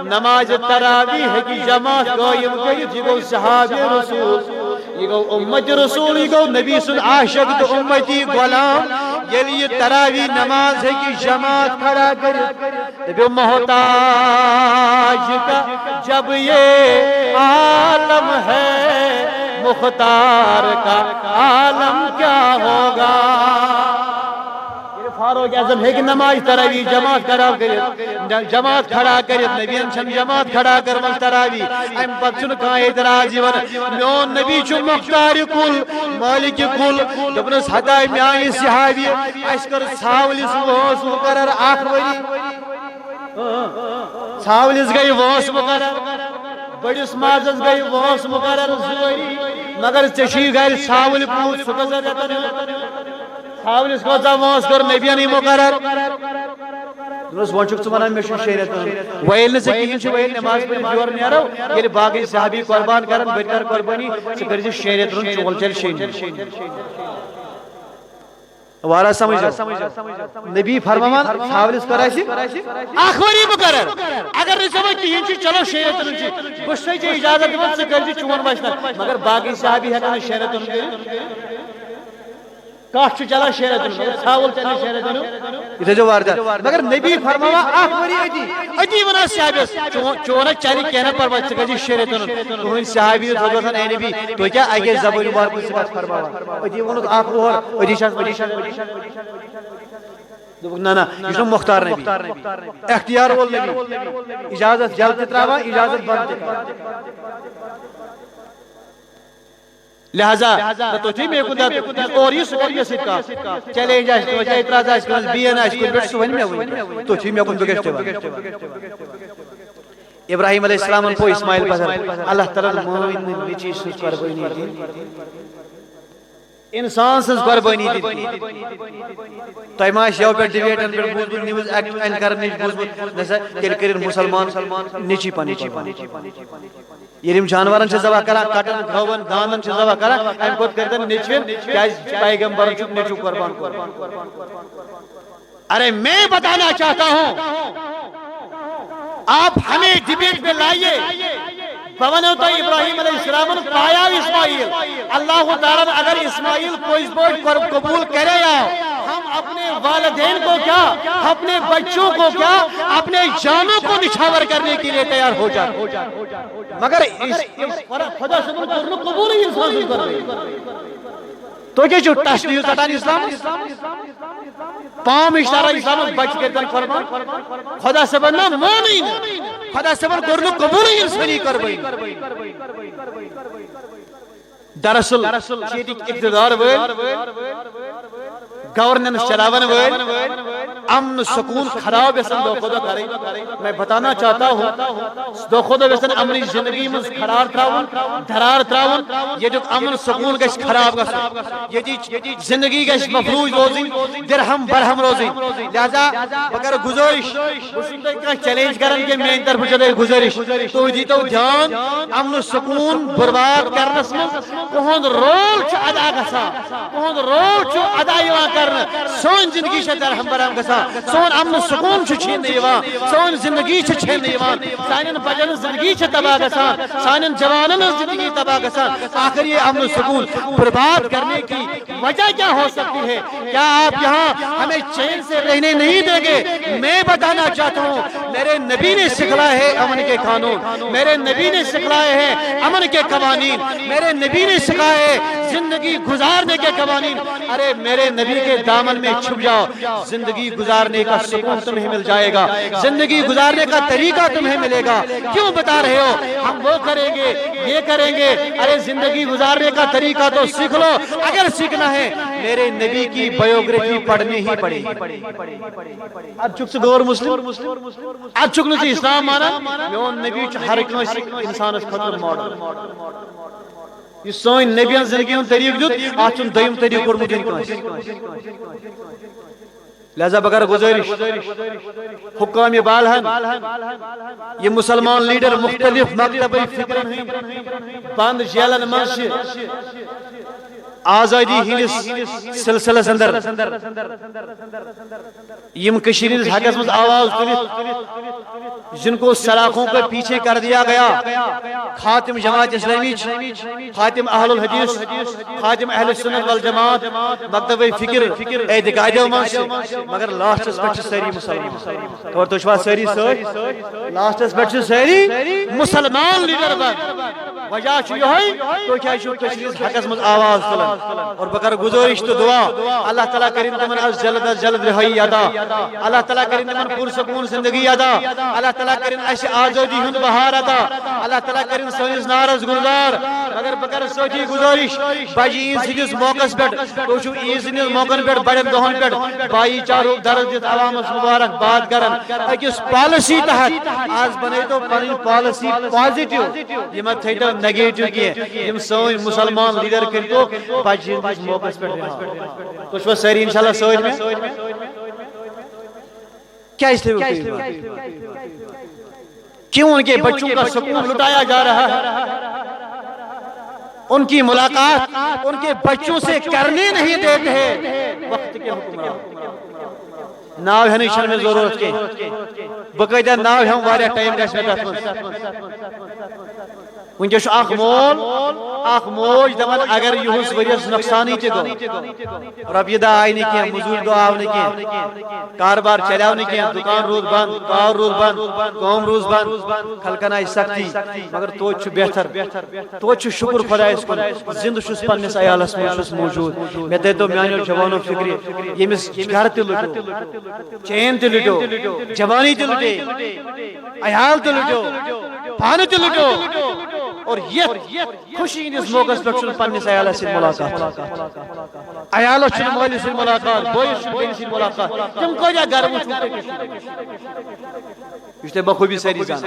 نماز تراویح کی جماعت قائم کٔرِتھ یہ گو صحابی رسول یہ گو امت رسول یہ گو نبی سن عاشق تو امتی غلام ییٚلہِ یہ تراویح نماز کی جماعت کھڑا کرِتھ دپیو محتاج کا جب یہ عالم ہے مختار کا عالم کیا ہوگا فاروق اعظم ہے کہ نماز تراویح جماعت جماعت کھڑا کرت نبیان چھن جماعت کھڑا کرمز تراویح ام پتہ چھن کانٛہہ اعتراض یوان میون نبی چھُ مختار کل مالک کل دپنس ہتا میانہِ صحابی اس کر ژھاولس وٲنٛس مقرر اکھ ؤری ژھاولس گٔے وٲنٛس مقرر بٔڑِس مازس گٔے وٲنٛس مقرر 2 ؤری مگر ژےٚ چھُے گرِ ژھاوٕلۍ پوٗت سُہ کٔژن رٮ۪تن ہُنٛد ژھاولس کوتاہ وٲنٛس کٔر نبیَنٕے مقرر دوٚپنس وۄنۍ چھُکھ ژٕ ونان مےٚ چھُ 6 رٮ۪تن وۄنۍ ییٚلہِ نہٕ ژےٚ کِہیٖنۍ چھُ وۄنۍ ییٚلہِ نٮ۪ماز پٔرِتھ یورٕ نیرو ییٚلہِ باقٕے صحابی قۄربان کرن بہٕ تہِ کرٕ قۄربٲنی ژٕ کٔرۍ زِ 6 رٮ۪تن ہُنٛد چول چل 6 وارہ سمجھ نبی فرمان ژھاولس کر اکھ ؤری مقرر اگر نہٕ ژےٚ وۄنۍ کِہیٖنۍ چھُ چلو 6 رٮ۪تن ہُنٛد چھُ بہٕ چھُسے ژےٚ اجازت دِوان ژٕ کٔرۍ زِ چون وچھنہٕ مگر باقٕے صحابی ہٮ۪کن نہٕ 6 رٮ۪تن ہُنٛد کٔرِتھ کٹ چلان 6 رٮ۪تن ژھاوُل چلان 6 رٮ۪تن یہ تھٲیزیو واردار مگر نبی فرماوان اکھ ؤری أتی ونان صحابیس چون چلہِ کینٛہہ نہٕ پرواے ژٕ کٔرۍ زِ 6 رٮ۪تن ہُنٛد تُہنٛدۍ صحابی تھوٚد وۄتھان اے نبی تُہۍ کیٛاہ اکے زبٲنۍ باقٕے ژٕ کتھ فرماوان أتی ووٚنُکھ اکھ وُہر أتی چھس دوٚپُکھ نہ یہ چھُ مختار نبی اختیار وول نبی اجازت جلد تہِ تراوان اجازت بنٛد تہِ کران لہذا تھی مے کن اور یہ سو یہ سیٹ کا چیلنج آس تو اعتراض آس کن بین آس کن بیٹ سو ون مے تو تھی مے کن بگشت ابراہیم علیہ السلام کو اسماعیل بدر اللہ تعالی موین نچی سوچ قربانی دی انسان سز قربانی دی تو ما شو پہ ڈیبیٹن پہ بوز نیوز ایکٹ کرن نش بوز نسا تیل کرن مسلمان نچی پانی یلیم جانورن چھ ذبح کران کٹن گھون دانن چھ ذبح کران ام کوت کردن نچوین کیاز پیغمبر چھ نچو قربان ارے میں بتانا چاہتا ہوں آپ ہمیں ڈیبیٹ میں لائیے بونو تو ابراہیم علیہ السلام پایا اسماعیل اللہ تعالیٰ اگر اسماعیل کوئی بوٹ قبول کرے یا ہم اپنے والدین کو کیا اپنے بچوں کو کیا اپنے جانوں کو نچھاور کرنے کے لیے تیار ہو جائے مگر خدا سے قبول ہی انسان سے کر رہے تو کیا جو تشریح کٹان اسلام پام اشارہ اسلام بچ کے دل قربان خدا سے بننا مومن خدا سے بن کرنو قبول ہی انسانی کر بئی دراصل چیٹی اقتدار گورننس چلاون امن سکون خراب یسن دو خدا کریں میں بتانا چاہتا ہوں دو خدا یسن امن زندگی میں خرار تراون دھرار تراون یہ جو امن سکون گش خراب گس یہ زندگی گش مفلوج روزی درہم برہم روزی لہذا اگر گزارش کا چیلنج کرن کہ میں طرف چلے گزارش تو دیتو دھیان امن سکون برباد کرنس میں کہن رول چھ ادا گسا کہن رول چھ ادا یوان کرن سون زندگی چھ درہم برہم گسا سون امن سکون چھ چھین یوان سون زندگی چھ چھین یوان سانن بچن زندگی چھ تباہ گسان سانن جوانن زندگی تباہ گسان آخر یہ امن سکون برباد کرنے کی وجہ کیا ہو سکتی ہے کیا آپ یہاں ہمیں چین سے رہنے نہیں دیں گے میں بتانا چاہتا ہوں میرے نبی نے سکھلائے ہیں امن کے قانون میرے نبی نے سکھلائے ہیں امن کے قوانین میرے نبی نے سکھائے ہیں زندگی گزارنے کے قوانین ارے میرے نبی کے دامن میں چھپ جاؤ زندگی گزارنے کا سکون تمہیں مل جائے گا زندگی گزارنے کا طریقہ تمہیں ملے گا کیوں بتا رہے ہو ہم وہ کریں گے یہ کریں گے ارے زندگی گزارنے کا طریقہ تو سیکھ لو اگر سیکھنا ہے میرے نبی کی بایوگرافی پڑھنی ہی پڑے اب چک سے غور مسلم اتھ نا اسلام مانان میون نبی ہر کنس انسان خاطر ماڈل یہ سن نبین زندگی ہند طریق دیت ات دم طریق کورمت لہذا بگر گزارش حکام بالہن یہ مسلمان لیڈر مختلف مکتب فکرن بند جیلن مز آزادی ہندس سلسلس اندر یم کشیر ہندس حقس مز آواز تلت جن کو سلاخوں کے پیچھے کر دیا گیا خاتم جماعت اسلامی خاتم اہل الحدیث خاتم اہل سنت والجماعت مکتب فکر اعتقادیو مز مگر لاسٹس پہ ساری مسلمان اور تو ساری لاسٹس پہ ساری مسلمان لیڈر بن وجہ یہ تو کیا حقس مز آواز تلان اور بکر گزارش تو دعا اللہ تعالیٰ کریم تمن از جلد رہائی عطا اللہ تعالیٰ کریم تمن پرسکون زندگی عطا اللہ تعالیٰ کریم اس آزادی ہند بہار عطا اللہ تعالیٰ کریم سنس نارس گلزار مگر بکر سوچی گزارش بج عید سندس موقع پہ تو عید سندس موقع پہ بڑن دہن پہ بائی چارو درد دت عوامس مبارک باد کرن اکس پالسی تحت آج بنے تو پنن پالسی پازیٹیو یہ مت تھیٹو نیگیٹو کی یم سوئی مسلمان لیڈر کرتو بج عید موقع پہ تو ساری انشاءاللہ سوئی میں کیا اس لیے کیوں ان کے بچوں کا سکون لٹایا جا رہا ہے ان کی ملاقات ان کے بچوں سے کرنے نہیں دیتے ہیں وقت کے حکمران ناو ہے نشان میں ضرورت کے باقاعدہ ناو ہم واریا ٹائم گھس میں ونکس اخ مول اخ موج دپان اگر یہس ورس نقصانی تہ گو رۄپیہِ دہ آئی نہ کینٛہہ مزوٗرۍ دۄہ آو نہ کینٛہہ کاربار چلیو نہ کینٛہہ دکان روٗد بند پاور روٗد بند کٲم روٗز بند خلقن آیہِ سختی مگر توتہِ چھُ بہتر توتہِ چھُ شکر خۄدایس کُن زندٕ چھُس پننس عیالس منٛز چھُس موجوٗد مےٚ دٔپۍتو میانیو جوانو فکرِ ییٚمِس گرٕ تہِ لُٹیو چین تہِ لُٹیو جوانی تہِ لُٹے عیال تہِ لُٹیو پانہٕ تہِ لُٹیو اور یہ خوشی ہندس موقع پہ پنس عیالس ست ملاقات عیالس مالس ست ملاقات بوئس بیس ست ملاقات تم کجا گھر یہ بخوبی ساری زان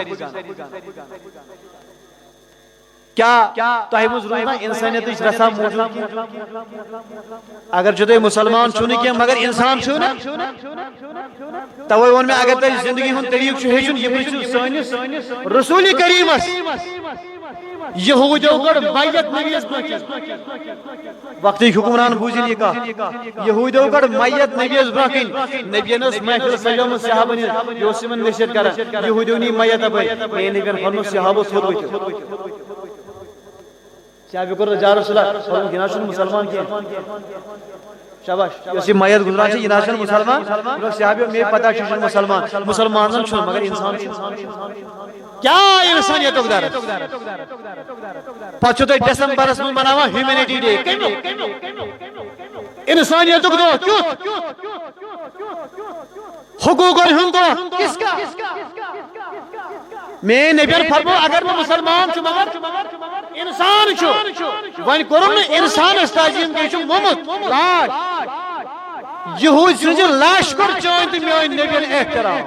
کیا تہ مز روز نا انسانیت رسا موجود اگر تھی مسلمان چھو کی مگر انسان چھو نا توے ون میں اگر تہ زندگی ہند طریق ہیچن یہ سانس رسول کریمس یہودیو گڑ میت نبیس وقتی حکمران بوزن یہ کہا یہودیو گڑ میت نبیس برکن نبین اس محفل سجوم صحابن یوسمن نشر کرا یہودیو نی میت ابے اے نبین فرمو صحابو تھود ویت صحابی کر یا رسول اللہ فرمو گناشن مسلمان کی شاباش یہ میت گزران سے گناشن مسلمان لوگ صحابی میں پتہ چھن مسلمان چھن مگر انسان کیا انسانیت دار پچھو تو دسمبرس من مناوا ہیومینٹی ڈے انسانیت دو حقوق ہند کس کا میں نبی فرمو اگر میں مسلمان چھو مگر انسان چھو ون کرو میں انسان استاجیم کے چھو ممت لاش یہود سنجر لاش کر چوئن تی میوئن نبی احترام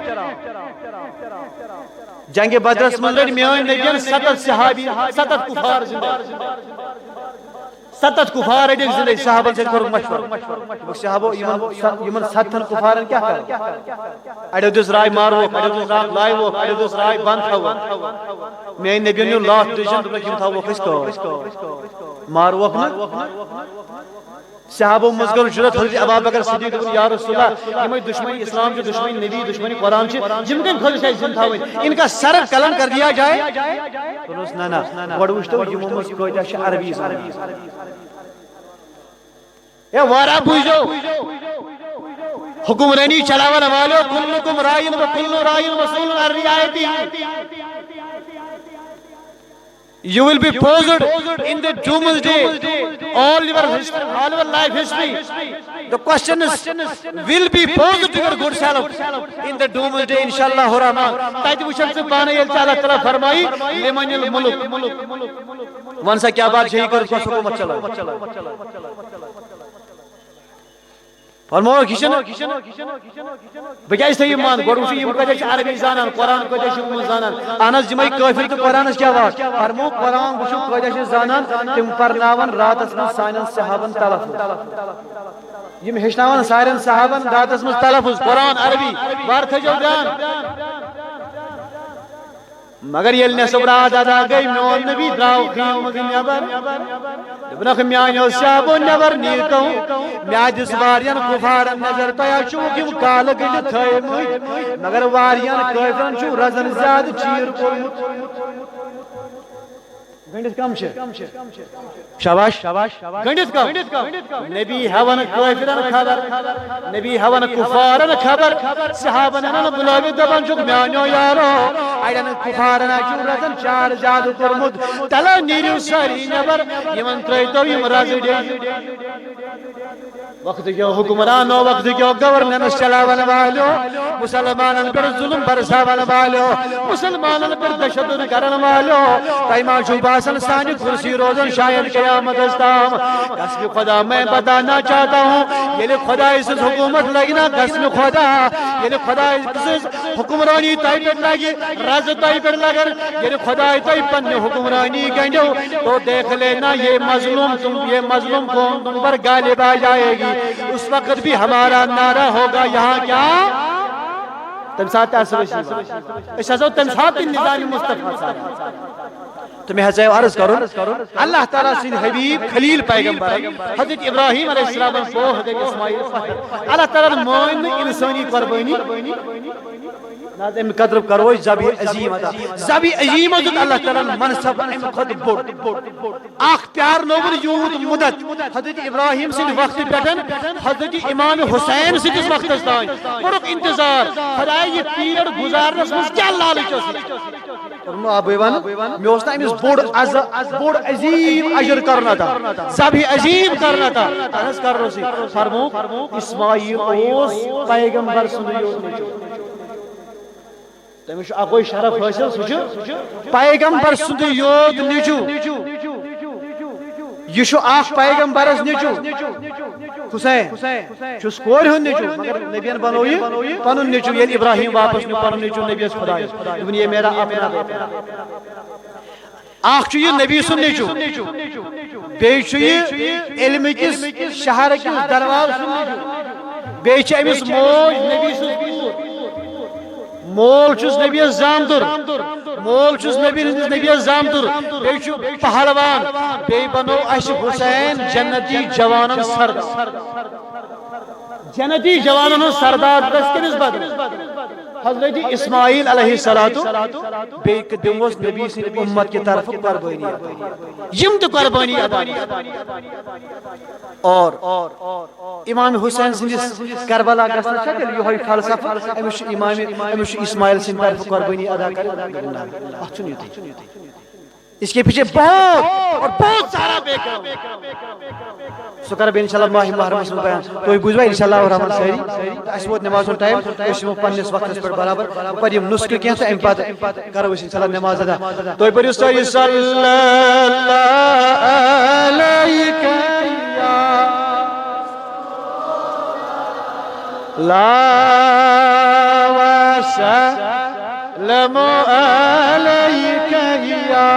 جنگ بدرس من رڑ میون نبیین 7 صحابی 7 کفار زندہ 7 کفار رڑ زندہ صحابن سے کر مشورہ صحابو یمن 7 کفارن کیا کر اڑے دس رائے مارو اڑے دس رائے لائیو اڑے دس رائے بند تھاو میون نبیین لاٹ ڈیسیژن تو کیم تھاو کس کو مارو اپنا صحابوں مزگر جرت حضرت ابوبکر صدیق یا رسول اللہ یہ دشمنی اسلام کے دشمنی نبی دشمنی قرآن سے جن کے خود سے زندہ ہوئے ان کا سر قلم کر دیا جائے تو نا نا بڑ وشتو یہ محمد کو ہے عربی اے وارا بوجو حکمرانی چلاون والو کلکم رائن و کل رائن مسئول عن رعایتی You will be posed in the doomsday. All your life history. The question is, will be posed to your good self in the doomsday, inshallah. Taiti wusham se bana yel Allah Taala farmai, limanil muluk. Wansa kya baat yahi kar ko mat chala. فرمو کشن بکیاز تھی مان گوڑو M کتھ عربی زانان قرآن کتھ زانان اہن حظ یمے کافر تو قرآنس کیا واق فرمو قرآن وچھو کتھ زانان تم پرناون راتس من سانن صحابن تلفظ یم ہیچناون سارن صحابن راتس من تلفظ قرآن عربی بار تھجو دھیان مگر یل نصب رات ادا گئی میون نبی دراو خیم مز نبر دبنخ میانو صحابو نبر نیتو میادس واریان کفارن نظر تیا چوکیم کال گٹ تھے مگر واریان کافرن چو رزن زیاد چیر کومت گنڈت کم شاباش گنڈت کم نبی ہون کافرن خبر نبی ہون کفارن خبر صحابن بلاوی دبن چک میانو یارو اڑن کفارن چو رزن چار زیاد کورمت تلا نیریو ساری نبر یمن تریتو یم رز ڈی وقت کیو حکمرانو وقت کیو گورننس چلاون والو مسلمانن پر ظلم برساون والو مسلمانن پر تشدد کرن والو تیما چھو باسن سانی کرسی روزن شاید قیامت استام قسم خدا میں بتانا چاہتا ہوں یہ خدا اس حکومت لگنا قسم خدا یہ خدا اس حکمرانی تائی پر لگی رز تائی پر لگر یہ خدا تائی پن حکمرانی گنجو تو دیکھ لینا یہ مظلوم قوم تم پر غالب آ جائے گی اس وقت بھی ہمارا نعرہ ہوگا یہاں کیا تمسات اس حضرت تمسات نظام مصطفیٰ تمہیں حضرت عرض کرو اللہ تعالیٰ سے حبیب خلیل پیغمبر حضرت ابراہیم علیہ السلام کو حضرت اسماعیل اللہ تعالیٰ مومن انسانی قربانی ناظم قدر کرو زبی عظیم ادا زبی عظیم ادا اللہ تعالیٰ منصب ام خود بوٹ آخ پیار نوبر یود مدت حضرت ابراہیم سے وقت پیٹن حضرت امام حسین سے جس وقت استائیں پرک انتظار خدای یہ پیریڈ گزارنس مز کیا لالچ فرمو آبو ایوان میں ہوستا امیس بوڑ عظیم اجر کرنا تھا زبی عظیم کرنا تھا انس کر رہو سی فرمو اسماعیل اوس پیغمبر سنیو تمہیں اکوئی شرف حاصل سوچو پیغمبر سند یود نیچو یہ شو آخ پیغمبرس نیچو حسین چھس کور ہن نیچو مگر نبیان بنوئی پنن نیچو یہ ابراہیم واپس نیو پنن نیچو نبی اس خدا ابن یہ میرا اپنا بیٹا آخ چو یہ نبی سن نیچو بیچو یہ علم کس شہر کس درواز سن نیچو بیچو امیس موج نبی سن مول چھس نبی زامدر مول چھس نبی زامدر بیچو پہلوان بی بنو اش حسین جنتی جوانن سردار جنتی جوانن سردار دس کے نسبت حضرت اسماعیل علیہ السلام بیک دموس نبی سے امت کی طرف قربانی یم تو قربانی ادا اور امام حسین سندس کربلا گسن شکل یہ فلسفہ امش امام امش اسماعیل سن طرف قربانی ادا کرنا اس کے پیچھے بہت سارا بیک سکر بے انشاءاللہ ماہ محرم اسم بیان تو بوجھوا انشاءاللہ الرحمن سہری اس وقت نماز ٹائم اس میں پنس وقت پر برابر پر یہ نسخ کیا تو امپات کرو انشاءاللہ نماز ادا تو پر صلی اللہ علیہ یا لا وسلم علیک یا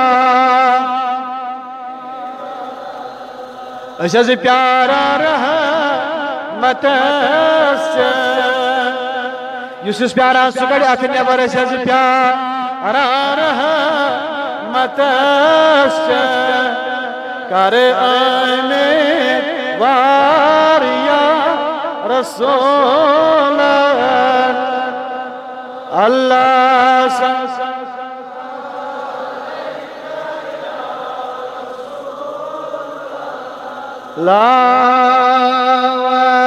اشز پیارا رہا متس یوسف پیارا سکڑ اکھ نبر اشز پیارا رہا متس کر آنے واریا رسول اللہ لا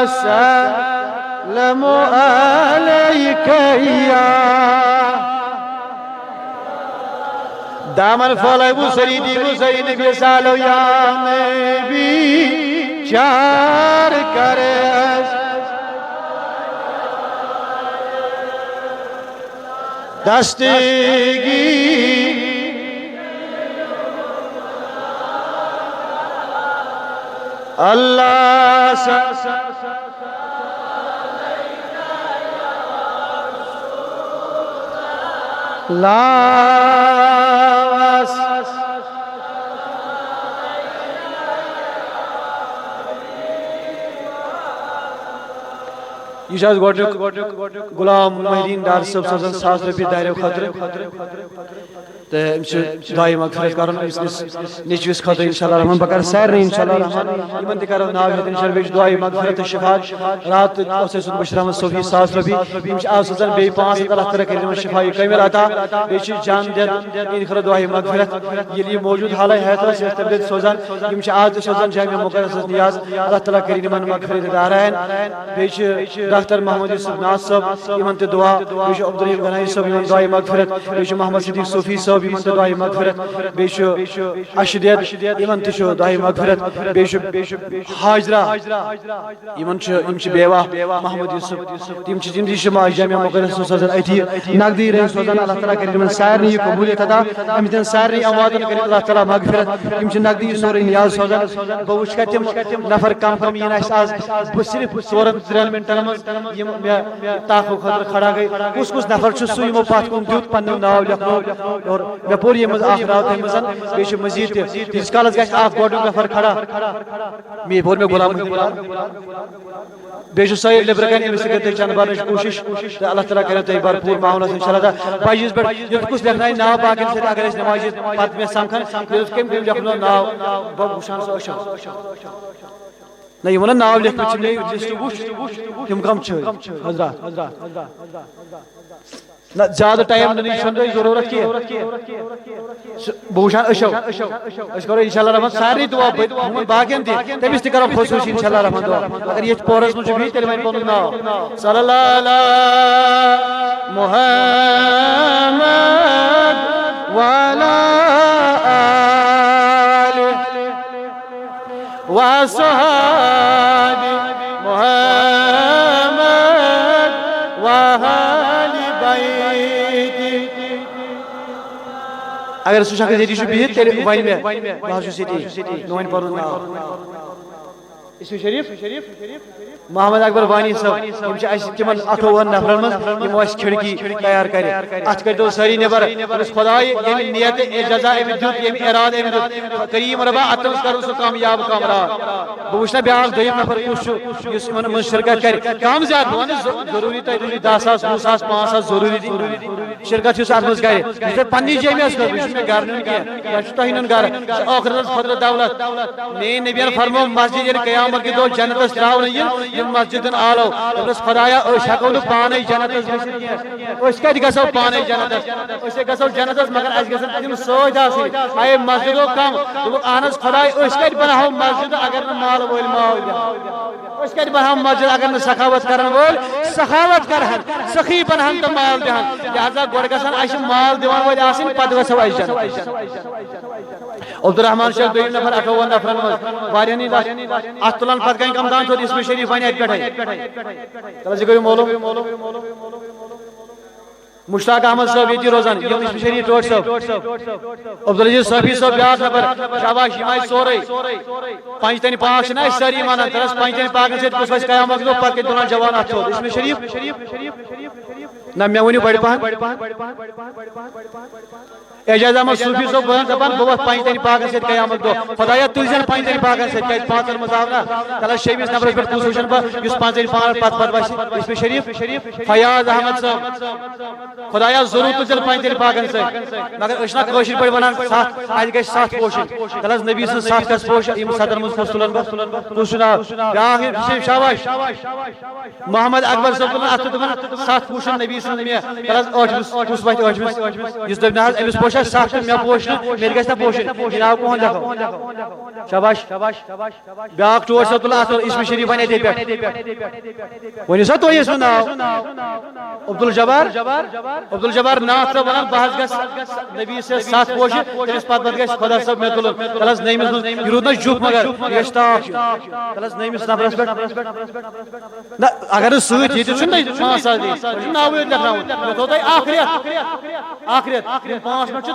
وسلم عليك يا دامن فالای بو سریدی بو سرید بیسالو یا نبی چار کرے دستگی اللہ لاس یہ غلام محدین ڈار صاحب سوزان 1,000 رۄپیہِ داریو خٲطرٕ تہٕ أمِس چھُ دعایہِ مغفرت کرُن أمِس نیٚچوِس خٲطرٕ انشاءاللہ رحمان بہٕ کرٕ سارنٕے انشاءاللہ رحمان یِمن تہِ کرو ناو ہیٚتھ انشاءاللہ بیٚیہِ چھُ دعایہِ مغفرت تہٕ شفاعت رات اوس اَسہِ سُنٛد بشیر احمد صوفی 1,000 رۄپیہِ یِم چھِ آز سوزان بیٚیہِ 500 اللہ تعالیٰ کٔرِنۍ یِمن شفایہِ کٲمِل عطا بیٚیہِ چھِ جان دِتھ یِہنٛدِ خٲطرٕ دعایہِ مغفرت ییٚلہِ یہِ موجوٗد حالے حیات ٲسۍ أسۍ تَمہِ دۄہ سوزان یِم چھِ آز تہِ سوزان جامعہ مقدسس نیاز اللہ تعالیٰ کٔرِنۍ یِمن مغفرت دارایَن بیٚیہِ چھِ ڈاکٹر محمد یوسف ناز صٲب یِمن تہِ دعا بیٚیہِ چھُ عبدالرحیٖم غنایی صٲب یِمن دعایہِ مغفرت بیٚیہِ چھُ محمد صدیق صوفی صٲب یِمن تہِ دعایہِ مغفرت بیٚیہِ چھُ اشدیت یِمن تہِ چھُ دعایہِ مغفرت بیٚیہِ چھُ حاجرہ یِم چھِ بیوا محمد یوسف تِم چھِ جامعہ مقدس سوزان أتی نقدی رٔنٛگۍ سوزان اللہ تعالیٰ کٔرِنۍ یِمن سارنٕے یہِ قبوٗلیت عطا أمۍ دِن سارنٕے امواتن کٔرِنۍ اللہ تعالیٰ مغفرت یِم چھِ نقدی سورُے نیاز سوزان بہٕ وٕچھٕ کتہِ تِم نفر کم یِن اَسہِ آز بہٕ صرف 2-3 منٹن منٛز یِم مےٚ طاقو خٲطرٕ کھڑا گٔے کُس نفر چھُ سُہ یِمو پتھ کُن دیُت پنُن ناو لیکھنو اور مےٚ پوٚر ییٚمہِ منٛز اکھ ناو تَمہِ منٛز بیٚیہِ چھُ مٔزیٖد تہِ تیٖتِس کالس گژھِ اکھ گۄڈنیُک نفر کھڑا مےٚ پوٚر مےٚ غلام بیٚیہِ چھُ سٲحِل لِبرٕ أمِس تہِ کٔرۍ تُہۍ چنٛدٕ برنٕچ کوٗشِش تہٕ اللہ تعالیٰ کٔرِنو تۄہہِ بھرپوٗر معاونت انشاءاللہ تعالیٰ پجِس پٮ۪ٹھ یُتھ کُس لیکھنایہِ ناو باقین سۭتۍ اگر أسۍ نمازِ پتہٕ مےٚ سمکھن یُتھ کٔمۍ لیکھنو ناو بہٕ وٕچھان سُہ أچھو نہ یِمو نا ناو لیکھمٕتۍ چھِ مےٚ لسٹ وٕچھ تِم کم چھِ حضرات نہ زیادٕ ٹایم نِنٕچ چھنہٕ تۄہہِ ضروٗرت کینٛہہ بہٕ وٕچھان أچھو أسۍ کرو انشاءاللہ رحمان سارنٕے دعا بہٕ باقین تہِ تٔمِس تہِ کرو خصوٗصی انشاءاللہ رحمان دعا اگر ییٚتہِ پورس منٛز چھُ بِہِتھ تیٚلہِ وَنہِ پنُن ناو صلی اللہ علی محمد وعلی آلہ وصحبہ محمد وآل بیتہ اگر سُہ شخص ییٚتی چھُ بِہِتھ تیٚلہِ وَنہِ مےٚ بہٕ حظ چھُس ییٚتی مےٚ وَنہِ پنُن ناو اسم شریف محمد اکبر وانی صاحب یِم چھِ اَسہِ تِمن 58 نفرن منٛز یِمو اَسہِ کھِڑکی تیار کرِ اتھ کٔرۍتو سٲری نٮ۪بر ییٚمِس خۄداے ییٚمہِ نیتہٕ جزا أمۍ دیُت ییٚمہِ ارادٕ أمۍ دیُت کریٖم رۄبا اتھ منٛز کرُن سُہ کامیاب کامراد بہٕ وٕچھٕ نا بیٛاکھ دوٚیِم نفر کُس چھُ یُس یِمن منٛز شرکت کرِ کم زیادٕ بہٕ وَنہٕ ضروٗری تۄہہِ دِیِو 10 ساس 20 ساس 5 ساس ضروٗری شرکت یُس اتھ منٛز کرِ یہِ چھُ پننہِ جامعس خٲطرٕ یہِ چھُ مےٚ گرٕ نیُن کینٛہہ یا چھُ تۄہہِ نیُن گرٕ یہِ چھُ ٲخرتس خٲطرٕ دولت میٛٲنۍ نبیَن فرمو مسجد ییٚلہِ قیامت کہِ دۄہ جنتس تراونہٕ یِن مسجدن آلو دوٚپنس خۄدایا أسۍ ہٮ۪کو نہٕ پانے جنتس گٔژھِتھ کینٛہہ أسۍ کتہِ گژھو پانے جنتس أسۍ گژھو جنتس مگر اَسہِ گژھن تِم سۭتۍ آسٕنۍ اے مسجدو کم دوٚپُکھ اہن حظ خۄداے أسۍ کتہِ بناوو مسجد اگر نہٕ مالہٕ وٲلۍ مال دِہن أسۍ کتہِ بناوو مسجد اگر نہٕ سخاوت کرن وٲلۍ سخاوت کرہن سخی بنہن تہٕ مال دِہن لہذا گۄڈٕ گژھن اَسہِ مال دِوان وٲلۍ آسٕنۍ پتہٕ گژھو أسۍ جنت عبدالرحمان شیخ دوٚیِم نفر 58 نفرن منٛز واریاہن اتھ تُلن پتہٕ کَنہِ کم تام تھوٚد اسم شریف وَنہِ اَتہِ پٮ۪ٹھے چلو یہِ کٔرِو معلوٗم مشتاق احمد صٲب ییٚتی روزان یِم اسم شریف ٹوٹھ صٲب عبدالعزیز صٲفی صٲب بیٛاکھ نفر شاباش یِم آیہِ سورُے پنٛجتنہِ پاک چھِنہ أسۍ سٲری وَنان تَلس پنٛجتنہِ پاکن سۭتۍ کُس وَسہِ قیامت دۄہ پتہٕ کَتہِ تُلان جوان اَتھ تھوٚد اسم شریف نہ مےٚ ؤنِو بڑِ پہن اعجاز احمد صوفی صٲب بہٕ دپان بہٕ وَتھٕ پنٛجتنہِ پاکن سۭتۍ قیامت دۄہ خۄدایا تُلزٮ۪ن پنٛجتنہِ پاکن سۭتۍ کیٛازِ 5 منٛز آو نا تَلس 6مِس نفرس پٮ۪ٹھ کُس وٕچھن بہٕ یُس 5 پتہٕ وَسہِ اسم شریف فیاض احمد صٲب خۄدایا ضروٗر تُلزٮ۪ن پنٛجتنہِ پاکن سۭتۍ مگر أسۍ چھِنہ کٲشِر پٲٹھۍ وَنان 7 اَتہِ گژھِ 7 پوشِنۍ تَلس نبی سٕنٛز 7 گژھِ پوشِنۍ یِم 7 منٛز کُس تُلن بہٕ کُس چھُ ناو بیٛاکھ شاباش محمد اکبر صٲب تُلن اتھ چھُ دپان 7 پوشن نبی سٕنٛز مےٚ تَلس 8مِس کُس وَتھِ 8مِس یُس دَپہِ نہ حظ أمِس پوشا 7 تہٕ مےٚ پوش نہٕ مےٚ تہِ گژھِ نہ پوشِنۍ یہِ ناو کُہُنٛد لیکھو شاباش بیٛاکھ ٹوٹھ صٲب تُلن اتھ اسم شریف وَنہِ اَتے پٮ۪ٹھ ؤنِو سا تُہۍ ٲسوٕ ناو عبدالجبار ناتھ صٲب وَنان بہٕ حظ گژھٕ نبی سٕنٛز 7 پوشہِ تٔمِس پتہٕ گژھِ خۄدا صٲب مےٚ تُلُن تَلس 9مِس منٛز یہِ روٗد نہ جُپ مگر یہِ گژھِ تاپھ تَلس 9مِس نفرس پٮ۪ٹھ نہ اگر نہٕ سۭتۍ ییٚتہِ چھُنہ 5 ساس دِنۍ ناوٕے لیکھناؤن مے تھو تۄہہِ اکھ رٮ۪تھ یِم 5 منٹ چھِ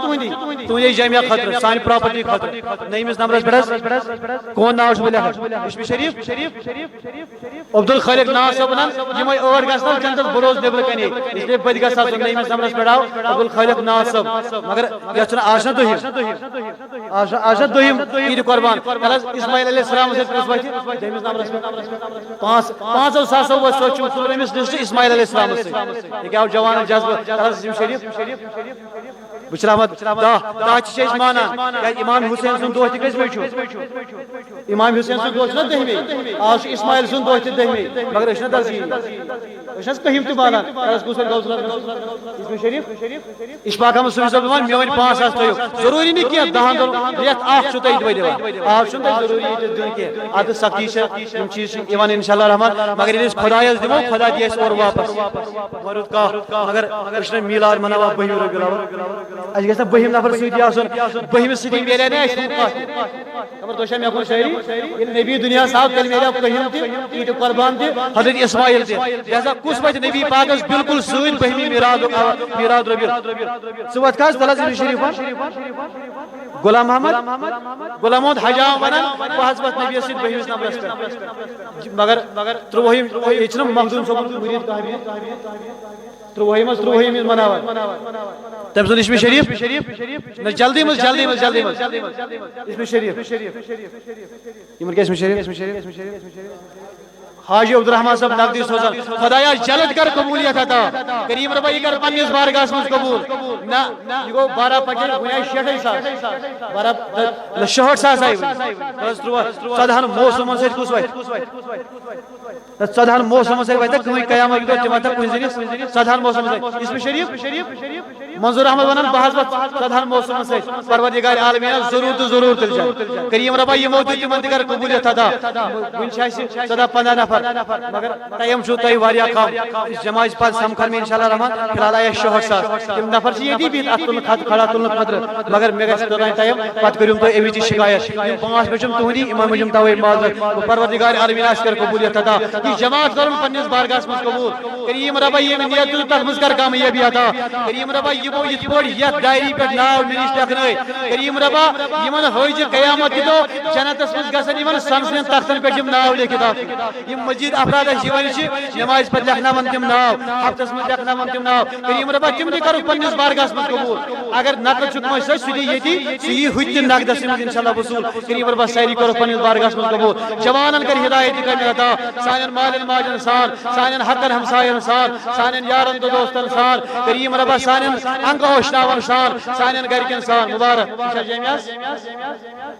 تُہندی جامعہ خٲطرٕ سانہِ پراپرٹی خٲطرٕ نٔیمِس نمبرس پٮ۪ٹھ حظ کون ناو چھُ بہٕ لیکھان اِسمہِ شریٖف عبدالخالق ناو صٲبن یِمے 8 گژھن جنتس بروز نیبرٕ کنے اسلیے بہٕ تہِ گژھٕ آسُن نٔیمِس نمبرس پٮ۪ٹھ آو عبدالخالق ناو صٲب مگر یتھ چھُنہٕ آز چھُنہ دٔہِم آز چھُنہ دٔہِم عیٖدِ قۄربان کل حظ اسماعیل علیہ السلام سۭتۍ کٔژ وَتہِ دٔہمِس نمبرس پٮ۪ٹھ 5 ساسو وٲتۍ سوچِو ژوٗر أمِس لسٹ اسماعیل علیہ السلام سۭتۍ یہِ کیٛاہ جوانن جذبہٕ کل حظ یِم شریٖف بشیر احمد دہ چھِ أسۍ مانان کیٛازِ امام حُسین سُنٛد دۄہ تہِ کٔژمہِ چھُ امام حُسین سُنٛد دۄہ چھُنہ 10مہِ آز چھُ اسماعیل سُنٛد دۄہ تہِ 10مہِ مگر أسۍ چھِنہ درسیٖن أسۍ چھِ حظ کٔہِم تہِ مانان کس کُس اسمہِ شریٖف اشفاق احمد صوفی صٲب دپان مےٚ ؤنۍ 5 ساس تھٲیِو ضروٗری نہٕ کینٛہہ 10 دۄہن رٮ۪تھ اکھ چھُو تُہۍ دۄہ دِوان آز چھُنہٕ تۄہہِ ضروٗری ییٚتہِ دیُن کینٛہہ ادٕ سختی چھِ یِم چیٖز چھِ یِوان انشاء اللہ رحمان مگر ییٚلہِ أسۍ خۄدایس دِمو خۄدا دی اَسہِ اورٕ واپس وۄنۍ روٗد کانٛہہ مگر أسۍ چھِنہ میٖلاد مناوان 12 ربیع الاول اَسہِ گژھِ نہ 12 نفر سۭتی آسُن 12مِس سۭتی میلے نہٕ اَسہِ خبر تۄہہِ چھا مےٚ کُن شٲعری ییٚلہِ نبی دُنیاہس آو تیٚلہِ میلیو کٔہِم تہِ عیٖدِ قۄربان تہِ حضرت اسماعیل تہِ لہذا کُس وَتہِ نبی پاکس بالکل سۭتۍ 12مہِ میٖلاد ربیع ژٕ وَتھ کھس تل حظ اسمہِ شریٖف غلام محمد حجام ونان بہٕ حظ وَتھ نبیَس سۭتۍ 12مِس نمبرس پٮ۪ٹھ مگر 13ہِم ییٚتہِ چھُنہ مخدوٗم صٲبُن مُریٖد کامہِ 13ہِم مناوان تٔمۍ سُنٛد اسمہِ شریٖف نہ جلدی منٛز اسمہِ شریٖف یِمن کیٛاہ اسمہِ شریٖف حاجی عبدالرحمان صاحب نقدی سوزان خدایا جلد کر قبولیت عطا کریم ربا یہ کر پننس بارگاہس منٛز قبول نہ یہ گوٚو 12 پکے وُنہِ 60 ساس 60 ساس آیہِ 14 موسمن سۭتۍ کُس وَتھِ 14 موسمن سۭتۍ وَتھِ کٕہٕنۍ قیامت دۄہ تِم وَتھن کُنہِ ذٔریعہٕ 14 موسمن سۭتۍ اسمہِ شریٖف منظور احمد ونان بہٕ حظ وَتھٕ 14 موسمن سۭتۍ پروردگار عالمیٖن ضروٗر تہٕ ضروٗر تیٚلہِ کریم ربا یِمو دیُت تِمن تہِ کر قبولیت عطا وُنہِ چھِ اَسہِ 14-15 نفر مگر ٹایم چھُو تۄہہِ واریاہ کم جماعت پتہٕ سمکھن مےٚ انشاء اللہ رحمان فِلحال آیہِ اَسہِ 60 ساس تِم نفر چھِ ییٚتی بِہِتھ اَتھ تُلنہٕ کھڑا تُلنہٕ خٲطرٕ مگر مےٚ گژھِ توٚتانۍ ٹایم پتہٕ کٔرِو تُہۍ اَمہِ وِزِ شِکایت یِم 5 مےٚ چھُم تُہُنٛدی یِمن موٗجوٗب تَوَے معذرت پروردگار عالمیٖن آسہِ کر قبولیت عطا یہِ جماعت کَرُن پننِس بارگاہس منٛز قبوٗل کریم ربا ییٚمہِ نیت تُل تتھ منٛز کر کامیٲبی عطا کریم ربا یِمو یِتھ پٲٹھۍ یتھ ڈایری پٮ۪ٹھ ناو مےٚ نِش لیکھنٲے کریم ربا یِمن ہٲیزِ قیامت کہِ دۄہ جنتس منٛز گژھن یِمن سنسنٮ۪ن تختن پٮ۪ٹھ یِم ناو لیکھِتھ آسٕنۍ یِم مزیٖد افراد اَسہِ یِوان چھِ نمازِ پتہٕ لیکھناون تِم ناو ہفتس منٛز لیکھناون تِم ناو کریم ربا تِم تہِ کرُکھ پننِس بارگاہس منٛز قبوٗل اگر نقد چھُ کٲنٛسہِ سۭتۍ سُہ دی ییٚتی سُہ یی ہُتہِ تہِ نقدس منٛز انشاء اللہ وصوٗل کریم ربا سٲری کرُکھ پننِس بارگاہس منٛز قبوٗل جوانن کر ہدایت کامہِ عطا سانٮ۪ن مالٮ۪ن ماجٮ۪ن سان سانٮ۪ن حقن ہمساین سان سانٮ۪ن یارن تہٕ دوستن سان کریم ربا سانٮ۪ن انگ ہوشناون سان سانٮ۪ن گرِکٮ۪ن سان مبارک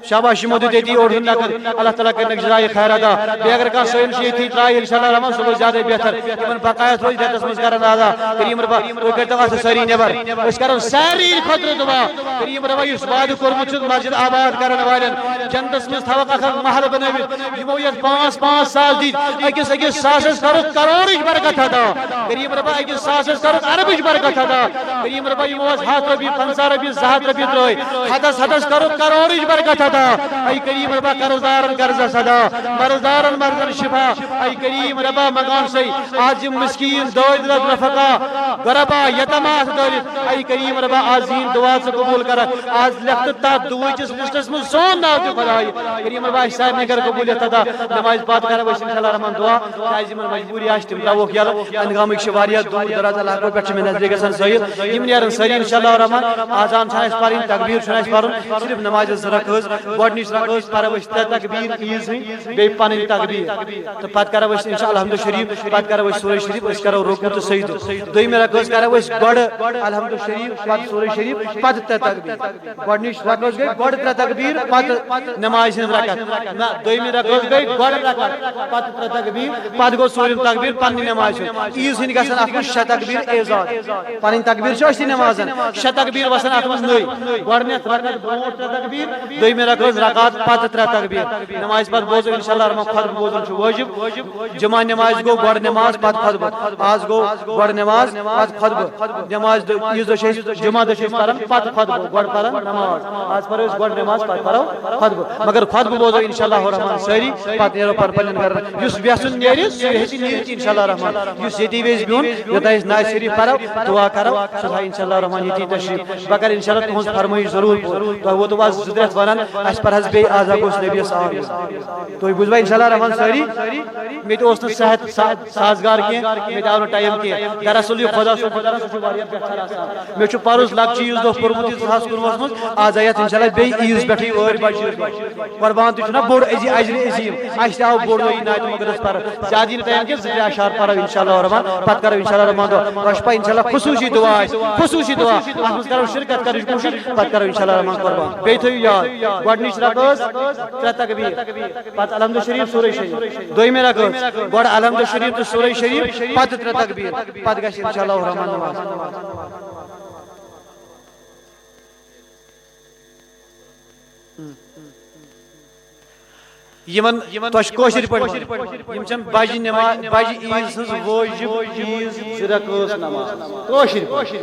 شاباش یِمو دیُت ییٚتی اوٚڑ ہُنٛد نقد اللہ تعالیٰ کٔرنکھ جزایہِ خیر عطا بیٚیہِ اگر کانٛہہ سٲلِم چھِ ییٚتھی ترٛایہِ انشاء اللہ رحمان سُہ گوٚو زیادَے بہتر یِمن بقایت روزِ رٮ۪تس منٛز کرن ادا کریم ربا تُہۍ کٔرۍتو اَتھ سٲری نیبر أسۍ کرو سارنٕے خٲطرٕ دُعا کریم ربا یُس وعدٕ کوٚرمُت چھُ مسجد آباد کرن والٮ۪ن جنتس منٛز تھاوکھ اکھ اکھ محل بنٲوِتھ یِمو یتھ 5 ساس دِتۍ أکِس ساسس کرُکھ کرورٕچ برکت عطا کریم ربا أکِس ساسس کرُکھ اربٕچ برکت عطا کریم ربا یِمو ٲس 100 رۄپیہِ 50 رۄپیہِ 200 رۄپیہِ ترٛٲے ہتس کرُکھ کرورٕچ برکت عطا اے کریم ربا قرضدارن قرضس ادا مرضدارن مرضن شفا اے کریم ربا منگان سے آج یِم مسکین دٲدۍ رد رفقا غربا یتما دٲرِتھ اے کریم ربا آز یِہِنٛد دعا ژٕ قبوٗل کرکھ آز لیکھ تہٕ تتھ دُعٲیِچِس لسٹس منٛز سون ناو تہِ خۄداے کریم ربا اَسہِ سارنٕے کر قبوٗلیت عطا نمازِ پتہٕ کرو أسۍ انشاء اللہ رحمان دعا کیٛازِ یِمن مجبوٗری آسہِ تِم ترٛاووکھ یلہٕ اندگامٕکۍ چھِ واریاہ دوٗر دراز علاقو پٮ۪ٹھ چھِ مےٚ نظرِ گژھان سٲحِل یِم نیرن سٲری انشاء اللہ رحمان آزان چھنہٕ اَسہِ پرٕنۍ تقبیٖر چھُنہٕ اَسہِ پرُن صرف نمازِ 2 رکٲژ گۄڈنِچ رکٲژ پرو أسۍ 3 تقبیٖر عیٖذ ہٕنٛدۍ بیٚیہِ پنٕنۍ تقبیٖر تہٕ پتہٕ کرو أسۍ انشاء اللہ الحمدُ شریٖف پتہٕ کرو أسۍ سورہ شریٖف أسۍ کرو رُکوٗع تہٕ سجدٕ دوٚیمہِ رکٲژ کرو أسۍ گۄڈٕ الحمدُ شریٖف پتہٕ سورہ شریٖف پتہٕ 3 تقبیٖر گۄڈنِچ رکٲژ گٔے گۄڈٕ 3 تقبیٖر پتہٕ نمازِ ہٕنٛز رکعت نہ دوٚیمہِ رکٲژ گٔے گۄڈٕ رکعت پتہٕ 3 تقبیٖر پتہٕ گوٚو ژوٗرِم تقبیٖر پننہِ نمازِ ہُنٛد عیٖذ ہٕنٛدۍ گژھن اتھ منٛز 6 تقبیٖر اعزاز پنٕنۍ تقبیٖر چھِ أسۍ نماز نمازن شے تکبیر وسن ات مز نئی گۄڈنیتھ رکعت برونٛٹھ 3 تکبیر دویمہِ رکعت پتہٕ 3 تکبیر نماز پتہٕ بوزو انشاءاللہ رحمان خطبہ بوزن چھُ واجب جمعہ نماز گو گۄڈ نماز پتہٕ خطبہ آز گو گۄڈ نماز پتہٕ خطبہ نماز عیٖذ دۄہ چھِ أسۍ جمعہ دۄہ چھِ أسۍ پران پتہٕ خطبہ گۄڈ پران نماز آز پرو أسۍ گۄڈ نماز پتہٕ پرو خطبہ مگر خطبہ بوزو انشاءاللہ رحمان سٲری پتہٕ نیرو پنٕنٮ۪ن گرن یُس ویژھُن نیرِ سُہ ہیٚکہِ نیٖرِتھ انشاءاللہ رحمان یُس ییٚتی ویژھِ بِہُن یوٚتانۍ أسۍ نعت شریٖف پرو دعا کرو سُہ تھایہِ انشاءاللہ رحمان ییٚتی تشریٖف بہٕ کرٕ انشاءاللہ تُہنٛز فرمٲیش ضروٗر پوٗرٕ تۄہہِ ووتوٕ آز 2 رٮ۪تھ ونان اَسہِ پرہَس بیٚیہِ آز ہا گوٚژھ نبیَس آمُن تُہۍ بوٗزوا انشاءاللہ رحمان سٲری مےٚ تہِ اوس نہٕ صحت سازگار کینٛہہ مےٚ تہِ آو نہٕ ٹایم کینٛہہ دراصل یہِ خۄدا صٲب چھُ کران سُہ چھُ واریاہ بہتر آسان مےٚ چھُ پرُس لۄکچہِ عیٖذ دۄہ پوٚرمُت یہِ 2019 منٛز آز آیہِ یتھ انشاءاللہ بیٚیہِ عیٖذ پٮ۪ٹھٕے وٲرۍ بجہِ عیٖذ قۄربان تہِ چھُنہ بوٚڑ اجرِ عظیٖم اَسہِ تہِ آو بوٚڑ دۄہ یہِ نعتِ مقدس پرٕ زیادٕ یی نہٕ ٹایم کینٛہہ 2-3 اشعار پرو انشاءاللہ رحمان پتہٕ کرو انشاءاللہ رحمان دعا تۄہہِ چھُ پاے انشاءاللہ خصوٗصی دعا آسہِ خصوٗصی دعا اتھ منٛز کرو شرکت کرنٕچ کوٗشش پتہٕ کرو انشاءاللہ رحمان قۄربان بیٚیہِ تھٲیِو یاد گۄڈنِچ رکٲژ 3 تکبیر پتہٕ الحمدُ شریٖف سورہ شریٖف دویمہِ رکٲژ گۄڈٕ الحمدُ شریٖف تہٕ سورہ شریٖف پتہٕ 3 تکبیر پتہٕ گژھِ انشاءاللہ رحمان نماز یمن تۄہہِ چھِ کٲشِر پٲٹھۍ یِم چھَنہٕ بجہِ نماز بجہِ عیٖذ ہٕنٛز وٲجِب عیٖذ 2 رکٲژ نماز کٲشِر پٲٹھۍ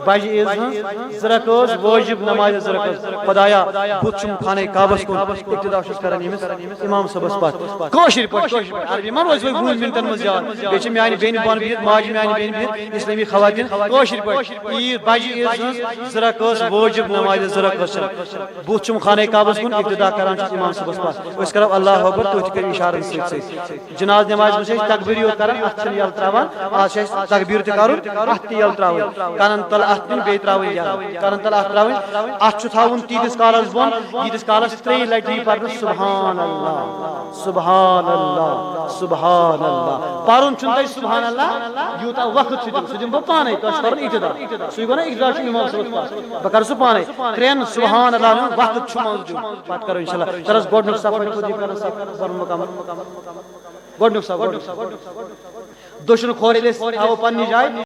بجہِ عیٖذ ہٕنٛز 2 رکٲژ وٲجِب نماز 2 رکٲژ خۄدایا بُتھ چھُم خانہ کعبس کُن اقتدا چھُس کران ییٚمِس امام صٲبس پتہٕ کٲشِر پٲٹھۍ عربی ما روزِ وۄنۍ 20 مِنٹن منٛز یاد بیٚیہِ چھِ میانہِ بیٚنہِ بۄن بِہِتھ ماجہِ میانہِ بیٚنہِ بِہِتھ اسلٲمی خواتیٖن کٲشِر پٲٹھۍ عیٖذ بجہِ عیٖذ ہٕنٛز 2 رکٲژ وٲجِب نماز 2 رکٲژ بُتھ چھُم خانہ کعبس کُن اقتدا کران چھُس امام صٲبس پتہٕ أسۍ کرو اللہ اکبر تُہۍ تہِ کٔرِو اشارن سۭتۍ سۭتۍ جناز نماز منٛز چھِ أسۍ تکبیٖر یوت کران اتھ چھِنہٕ یلہٕ تراوان آز چھِ اَسہِ تکبیٖر تہِ کرُن اتھ تہِ یلہٕ تراوٕنۍ کنن تل اتھ دِنۍ بیٚیہِ تراوٕنۍ یلہٕ کنن تل اتھ تراوٕنۍ اتھ چھُ تھاوُن تیٖتِس کالس بۄن ییٖتِس کالس 3 لٹہِ یی پرنہٕ سبحان اللہ سبحان اللہ سبحان اللہ پرُن چھُنہٕ تۄہہِ سبحان اللہ یوٗتاہ وقت چھُ دیُن سُہ دِمہٕ بہٕ پانے تۄہہِ چھُ کرُن اقتدا سُے گوٚو نا اقتدا چھُ امام صٲبس پتہٕ بہٕ کرٕ سُہ پانے 3 سبحان اللہ نیُن وقت چھُ منٛز دیُن پتہٕ کرو انشاءاللہ کرس گۄڈنیُک صف گۄڈنیُک صف دٔچھُن کھور ییٚلہِ أسۍ تھاوو پننہِ جایہِ